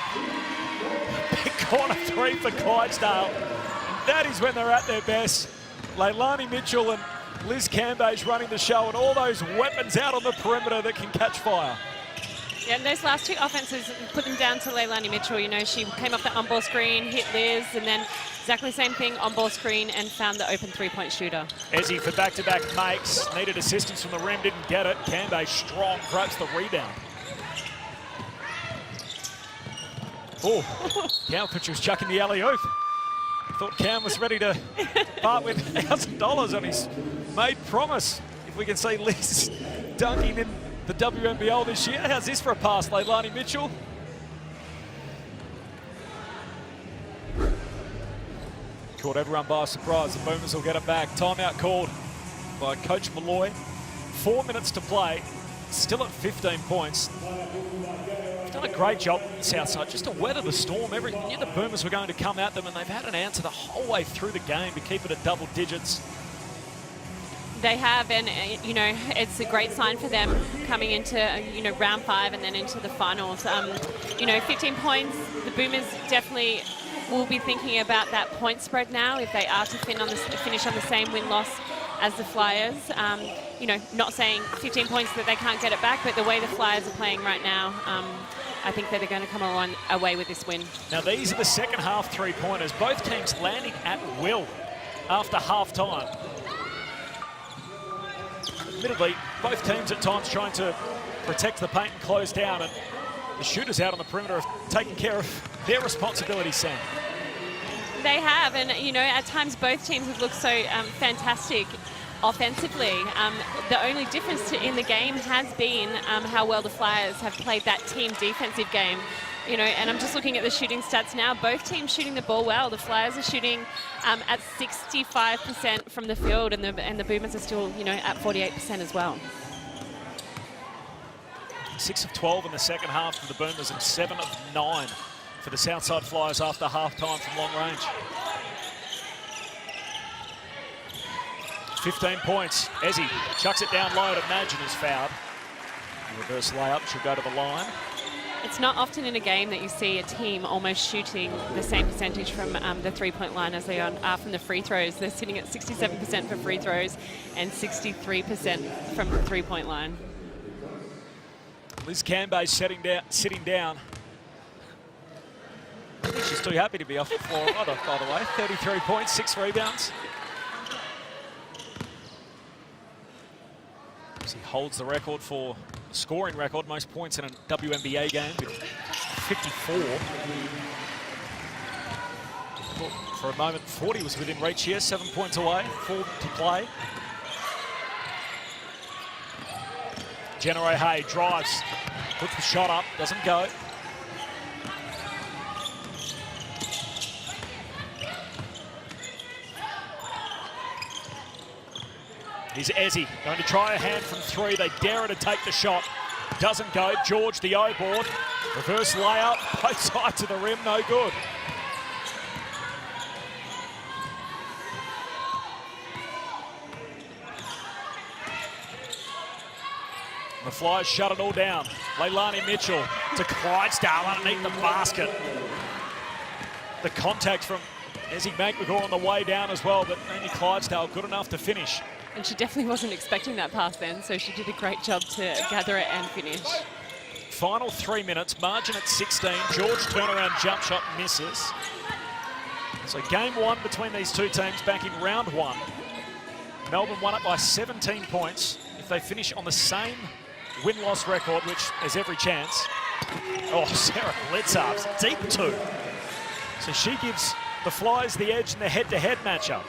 Big corner three for Clydesdale. And that is when they're at their best. Leilani Mitchell and Liz Cambage running the show, and all those weapons out on the perimeter that can catch fire. Yeah, and those last two offenses put them down to Leilani Mitchell. You know, she came off the on-ball screen, hit Liz, and then exactly the same thing, on-ball screen, and found the open three-point shooter. Ezzy for back-to-back makes, needed assistance from the rim, didn't get it. Cambage strong, grabs the rebound. Oh, Cowpitch was chucking the alley-oop. Thought Cam was ready to part with $1,000 on his made promise. If we can see Liz dunking in the WNBL this year. How's this for a pass, Leilani Mitchell? Caught everyone by surprise. The Boomers will get it back. Timeout called by Coach Malloy. 4 minutes to play. Still at 15 points. Done a great job, Southside, just to weather the storm. Knew the Boomers were going to come at them, and they've had an answer the whole way through the game to keep it at double digits. They have, and you know, it's a great sign for them coming into, you know, round 5 and then into the finals. You know, 15 points, the Boomers definitely will be thinking about that point spread now if they are to finish on the same win-loss as the Flyers. You know, not saying 15 points that they can't get it back, but the way the Flyers are playing right now, I think that they're going to come away with this win. Now, these are the second half three-pointers. Both teams landing at will after half-time. Admittedly, both teams at times trying to protect the paint and close down, and the shooters out on the perimeter have taken care of their responsibility, Sam. They have, and you know, at times both teams have looked so fantastic offensively. The only difference in the game has been how well the Flyers have played that team defensive game. You know, and I'm just looking at the shooting stats now. Both teams shooting the ball well. The Flyers are shooting at 65% from the field, and the Boomers are still, you know, at 48% as well. 6 of 12 in the second half for the Boomers, and 7 of 9 for the Southside Flyers after half-time from long range. 15 points. Ezzy chucks it down low to Magin, is fouled. Reverse layup, she'll go to the line. It's not often in a game that you see a team almost shooting the same percentage from the three-point line as they are from the free throws. They're sitting at 67% for free throws and 63% from the three-point line. Liz Cambage sitting down. I think she's too happy to be off the floor either, by the way. 33 points, 6 rebounds. He holds the record for scoring record, most points in a WNBA game with 54. For a moment, 40 was within reach here, 7 points away, 4 to play. Jenna O'Hay drives, puts the shot up, doesn't go. Here's Ezzy going to try a hand from 3. They dare her to take the shot. Doesn't go. George, the O-board. Reverse layup, both sides of the rim, no good. The Flyers shut it all down. Leilani Mitchell to Clydesdale underneath the basket. The contact from Ezzy McMcGraw on the way down as well, but Amy Clydesdale good enough to finish. And she definitely wasn't expecting that pass then, so she did a great job to gather it and finish. Final 3 minutes, margin at 16. George turnaround jump shot misses. So game one between these two teams back in round one. Melbourne won it by 17 points. If they finish on the same win-loss record, which there's every chance. Oh, Sarah Blitzarp's deep two. So she gives the Flyers the edge in the head-to-head matchup.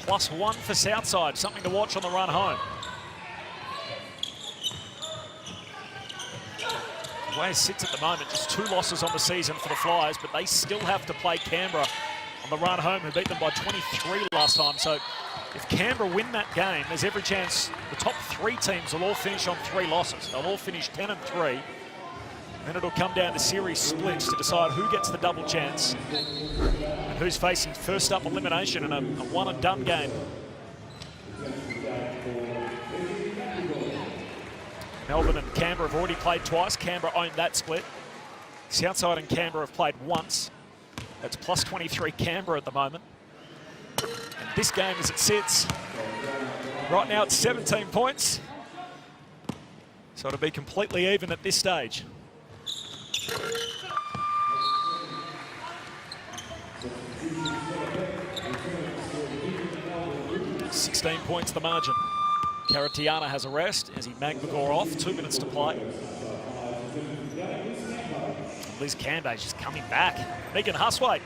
+1 for Southside, something to watch on the run home. The way it sits at the moment, just 2 losses on the season for the Flyers, but they still have to play Canberra on the run home, who beat them by 23 last time. So if Canberra win that game, there's every chance the top 3 teams will all finish on 3 losses. They'll all finish 10-3. Then it'll come down to series splits to decide who gets the double chance and who's facing first up elimination in a one-and-done game. Melbourne and Canberra have already played twice. Canberra owned that split. Southside and Canberra have played once. That's +23 Canberra at the moment. And this game, as it sits, right now it's 17 points. So it'll be completely even at this stage. 16 points the margin. Karatiana has a rest as he McGraw off. 2 minutes to play. Liz Cambage is coming back. Megan Huswaite.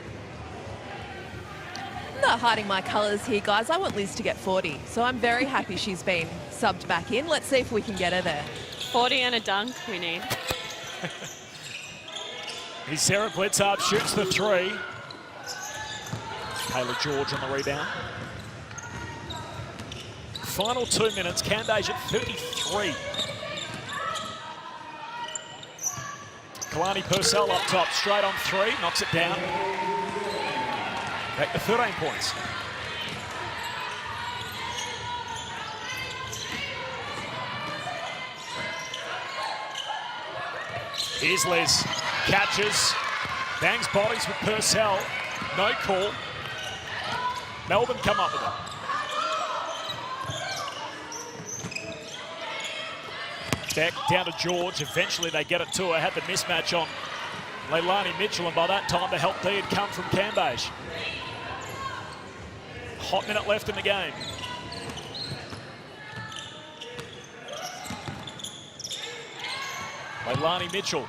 I'm not hiding my colours here, guys. I want Liz to get 40, so I'm very happy she's been subbed back in. Let's see if we can get her there. 40 and a dunk we need. Here's Sarah Blitzarp, shoots the 3. Kayla George on the rebound. Final 2 minutes, Cambage at 33. Kalani Purcell up top, straight on 3, knocks it down. Back to 13 points. Here's Liz, catches, bangs bodies with Purcell, no call. Melbourne come up with it. Beck down to George, eventually they get it to her, had the mismatch on Leilani Mitchell, and by that time the help D had come from Cambage. Hot minute left in the game. Leilani Mitchell.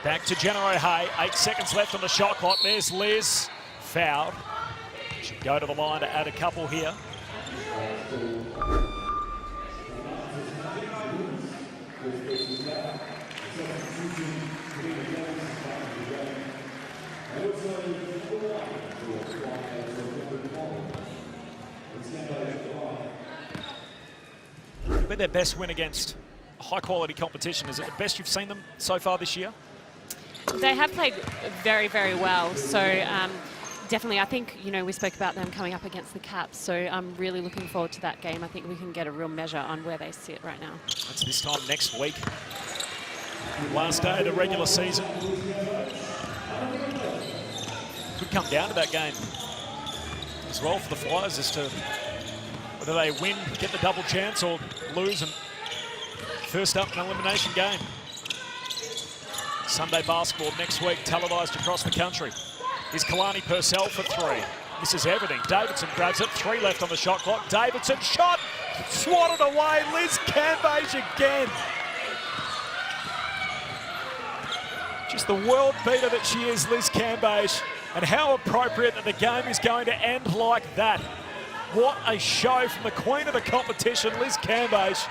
Back to Jenna O'Hay. 8 seconds left on the shot clock. There's Liz. Fouled. Should go to the line to add a couple here. It'll be their best win against high-quality competition. Is it the best you've seen them so far this year? They have played very, very well. So definitely, I think, you know, we spoke about them coming up against the Caps. So I'm really looking forward to that game. I think we can get a real measure on where they sit right now. That's this time next week. Last day of the regular season. Could come down to that game as well for the Flyers as to whether they win, get the double chance, or lose and first up an elimination game. Sunday basketball next week, televised across the country. Here's Kalani Purcell for 3. This is everything. Davidson grabs it. 3 left on the shot clock. Davidson shot, swatted away. Liz Cambage again. Just the world beater that she is, Liz Cambage. And how appropriate that the game is going to end like that. What a show from the queen of the competition, Liz Cambage.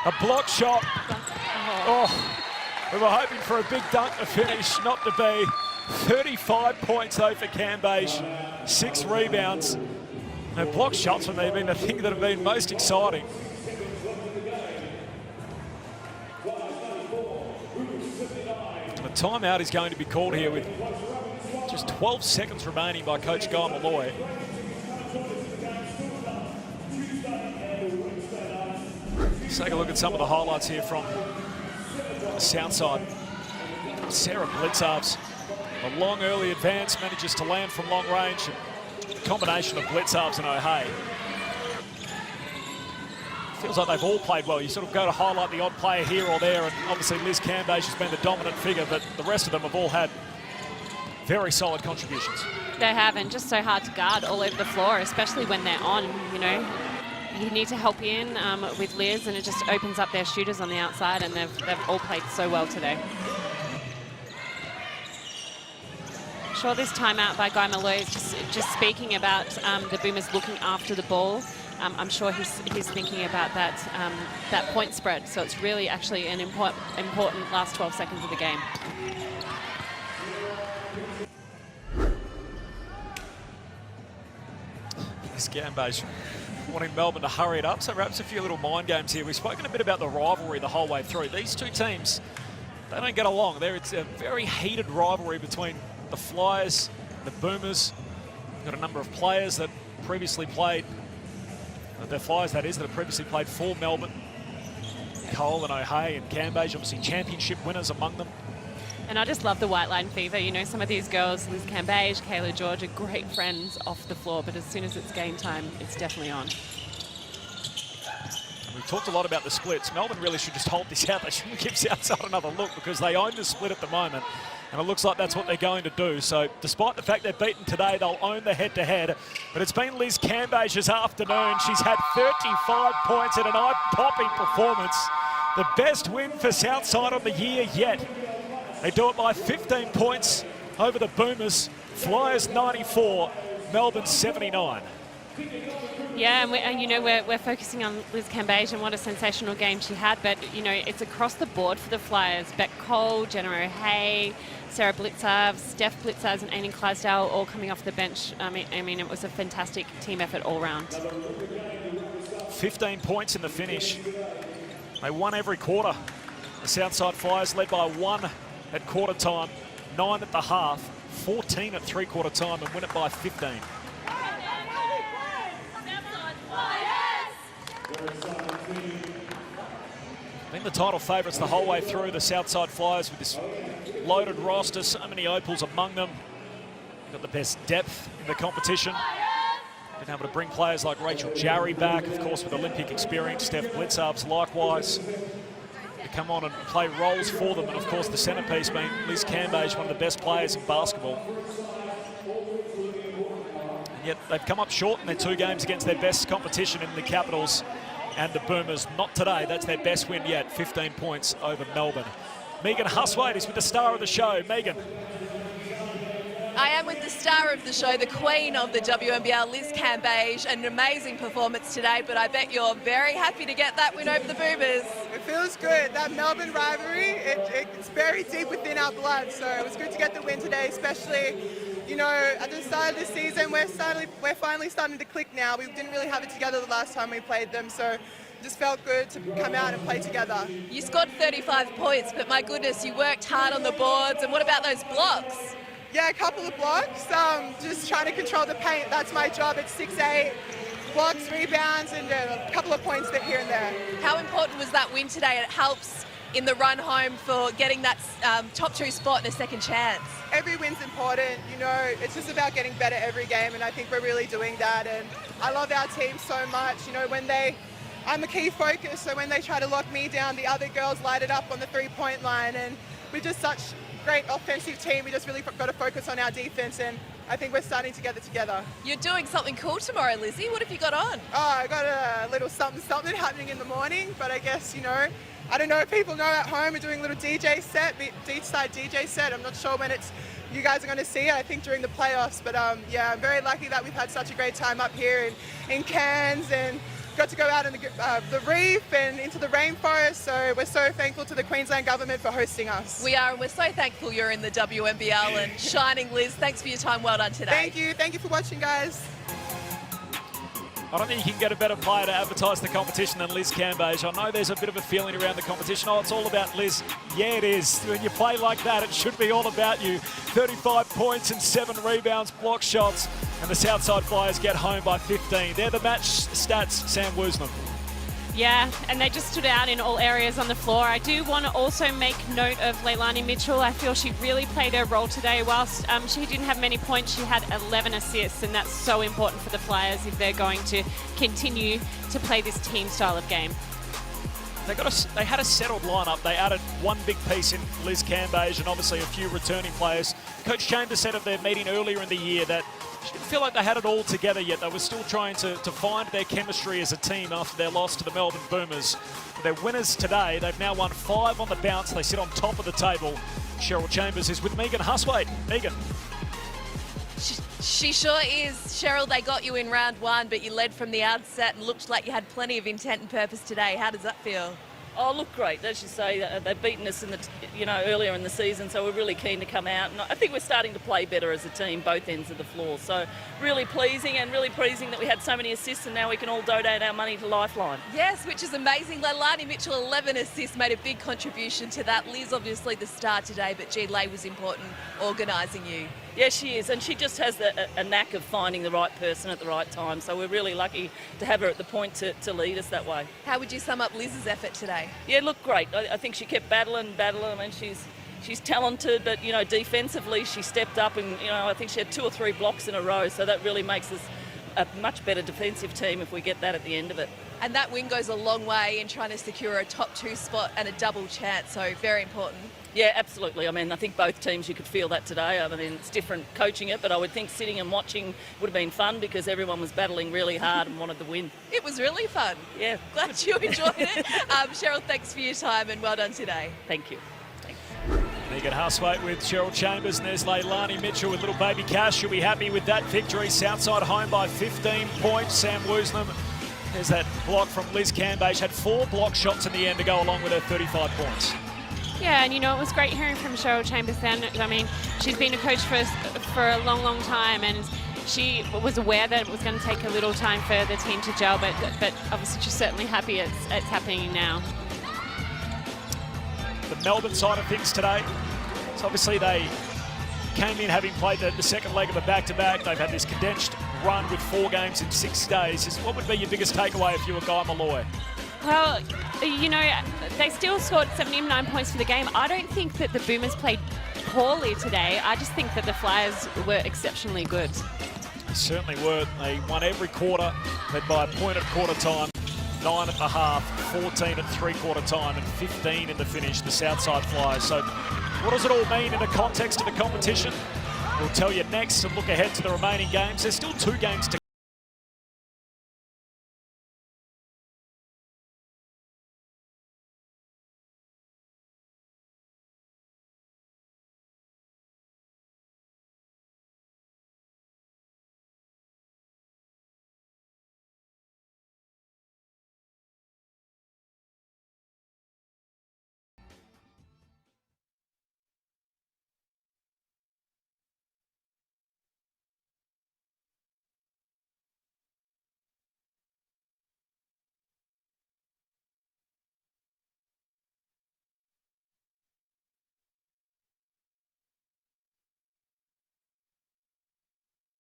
A block shot. Oh, we were hoping for a big dunk to finish, not to be. 35 points though for Cambage, 6 rebounds. Her block shots for me have been the thing that have been most exciting. A timeout is going to be called here with just 12 seconds remaining by Coach Guy Malloy. Let's take a look at some of the highlights here from the Southside. Sarah Blitzarves, a long early advance, manages to land from long range. And the combination of Blitzarves and O'Hay. Feels like they've all played well. You sort of go to highlight the odd player here or there, and obviously Liz Cambage has been the dominant figure, but the rest of them have all had very solid contributions. They have, and just so hard to guard all over the floor, especially when they're on, you know. You need to help in with Liz, and it just opens up their shooters on the outside, and they've all played so well today. Sure, this timeout by Guy Malloy is just speaking about the Boomers looking after the ball. I'm sure he's thinking about that point spread, so it's really actually an important last 12 seconds of the game. This Gambage wanting Melbourne to hurry it up, so perhaps a few little mind games here. We've spoken a bit about the rivalry the whole way through. These two teams, they don't get along. It's a very heated rivalry between the Flyers, the Boomers. We've got a number of players that previously played, the Flyers that is, that have previously played for Melbourne. Cole and O'Hay and Cambage, obviously championship winners among them. And I just love the white line fever. You know, some of these girls, Liz Cambage, Kayla George, are great friends off the floor, but as soon as it's game time, it's definitely on. We've talked a lot about the splits. Melbourne really should just hold this out. They shouldn't give Southside another look because they own the split at the moment, and it looks like that's what they're going to do. So despite the fact they're beaten today, they'll own the head-to-head. But it's been Liz Cambage's afternoon. She's had 35 points in an eye-popping performance. The best win for Southside of the year yet. They do it by 15 points over the Boomers. Flyers 94, Melbourne 79. Yeah, and you know, we're focusing on Liz Cambage and what a sensational game she had, but you know, it's across the board for the Flyers. Beck Cole, Jenna O'Hay, Sarah Blitzarves, Steph Blitzarves and Aileen Clydesdale all coming off the bench. I mean, it was a fantastic team effort all round. 15 points in the finish. They won every quarter. The Southside Flyers led by 1 at quarter time, 9 at the half, 14 at three-quarter time, and win it by 15. Been the title favourites the whole way through, the Southside Flyers, with this loaded roster, so many opals among them. Got the best depth in the competition. Been able to bring players like Rachel Jarry back, of course, with Olympic experience. Steph Blitzarves likewise to come on and play roles for them. And of course, the centrepiece being Liz Cambage, one of the best players in basketball. And yet they've come up short in their 2 games against their best competition in the Capitals and the Boomers. Not today. That's their best win yet, 15 points over Melbourne. Megan Huswaite is with the star of the show. Megan. I am with the star of the show, the queen of the WNBL, Liz Cambage. An amazing performance today, but I bet you're very happy to get that win over the Boomers. It feels good. That Melbourne rivalry, it's very deep within our blood, so it was good to get the win today, especially, you know, at the start of the season, we're finally starting to click now. We didn't really have it together the last time we played them, so it just felt good to come out and play together. You scored 35 points, but my goodness, you worked hard on the boards. And what about those blocks? Yeah, a couple of blocks, just trying to control the paint. That's my job at 6'8". Blocks, rebounds, and a couple of points here and there. How important was that win today? It helps in the run home for getting that top 2 spot and a second chance. Every win's important, you know, it's just about getting better every game, and I think we're really doing that. And I love our team so much, you know, I'm a key focus, so when they try to lock me down, the other girls light it up on the 3-point line, and we're just such great offensive team. We just really got to focus on our defense, and I think we're starting to get it together. You're doing something cool tomorrow, Lizzie. What have you got on? Oh, I got a little something happening in the morning, but I guess, you know, I don't know if people know at home, we're doing a little DJ set, beachside DJ set. I'm not sure when you guys are going to see it, I think during the playoffs, but yeah, I'm very lucky that we've had such a great time up here in Cairns, and got to go out in the reef and into the rainforest, so we're so thankful to the Queensland government for hosting us. We are, and we're so thankful you're in the WNBL and shining. Liz, thanks for your time. Well done today. Thank you for watching, guys. Thank you for watching, guys. Thanks for your time. Well done today. Thanks for your time. Well done today. Thanks for your time. Well done today. Thanks for your time. Well done today. Thanks for your time. Well done today. Thank you. Thank you for watching, guys. I don't think you can get a better player to advertise the competition than Liz Cambage. I know there's a bit of a feeling around the competition. Oh, it's all about Liz. Yeah, it is. When you play like that, it should be all about you. 35 points and 7 rebounds, block shots, and the Southside Flyers get home by 15. They're the match stats, Sam Woosnam. Yeah, and they just stood out in all areas on the floor. I do want to also make note of Leilani Mitchell. I feel she really played her role today. Whilst she didn't have many points, she had 11 assists, and that's so important for the Flyers if they're going to continue to play this team style of game. They had a settled lineup. They added one big piece in Liz Cambage and obviously a few returning players. Coach Chambers said of their meeting earlier in the year that she didn't feel like they had it all together yet. They were still trying to find their chemistry as a team after their loss to the Melbourne Boomers. They're winners today. They've now won 5 on the bounce. They sit on top of the table. Cheryl Chambers is with Megan Huswaite. Megan. She sure is. Cheryl, they got you in round 1, but you led from the outset and looked like you had plenty of intent and purpose today. How does that feel? Oh, look great. As you say, they've beaten us in earlier in the season, so we're really keen to come out. And I think we're starting to play better as a team, both ends of the floor. So really pleasing, and really pleasing that we had so many assists, and now we can all donate our money to Lifeline. Yes, which is amazing. Leilani Mitchell, 11 assists, made a big contribution to that. Liz, obviously the star today, but G. Lay was important organising you. Yeah, she is, and she just has a knack of finding the right person at the right time. So we're really lucky to have her at the point to lead us that way. How would you sum up Liz's effort today? Yeah, look great. I think she kept battling. I mean, she's talented, but defensively she stepped up, and I think she had 2 or 3 blocks in a row. So that really makes us a much better defensive team if we get that at the end of it. And that win goes a long way in trying to secure a top 2 spot and a double chance. So very important. Yeah, absolutely. I mean, I think both teams, you could feel that today. I mean, it's different coaching it, but I would think sitting and watching would have been fun because everyone was battling really hard and wanted the win. It was really fun. Yeah. Glad you enjoyed it. Cheryl, thanks for your time and well done today. Thank you. Megan Huswaite with Cheryl Chambers, and there's Leilani Mitchell with little baby Cash. She'll be happy with that victory. Southside home by 15 points. Sam Woosnam, there's that block from Liz Cambage. Had 4 block shots in the end to go along with her 35 points. Yeah, and it was great hearing from Cheryl Chambers then. I mean, she's been a coach for a long, long time, and she was aware that it was going to take a little time for the team to gel, but obviously she's certainly happy it's happening now. The Melbourne side of things today, so obviously they came in having played the second leg of a back-to-back. They've had this condensed run with 4 games in 6 days. What would be your biggest takeaway if you were Guy Malloy? Well, they still scored 79 points for the game. I don't think that the Boomers played poorly today. I just think that the Flyers were exceptionally good. They certainly were. They won every quarter, led by a point at quarter time, 9 at the half, 14 at 3/4 time, and 15 in the finish, the Southside Flyers. So what does it all mean in the context of the competition? We'll tell you next and look ahead to the remaining games. There's still 2 games to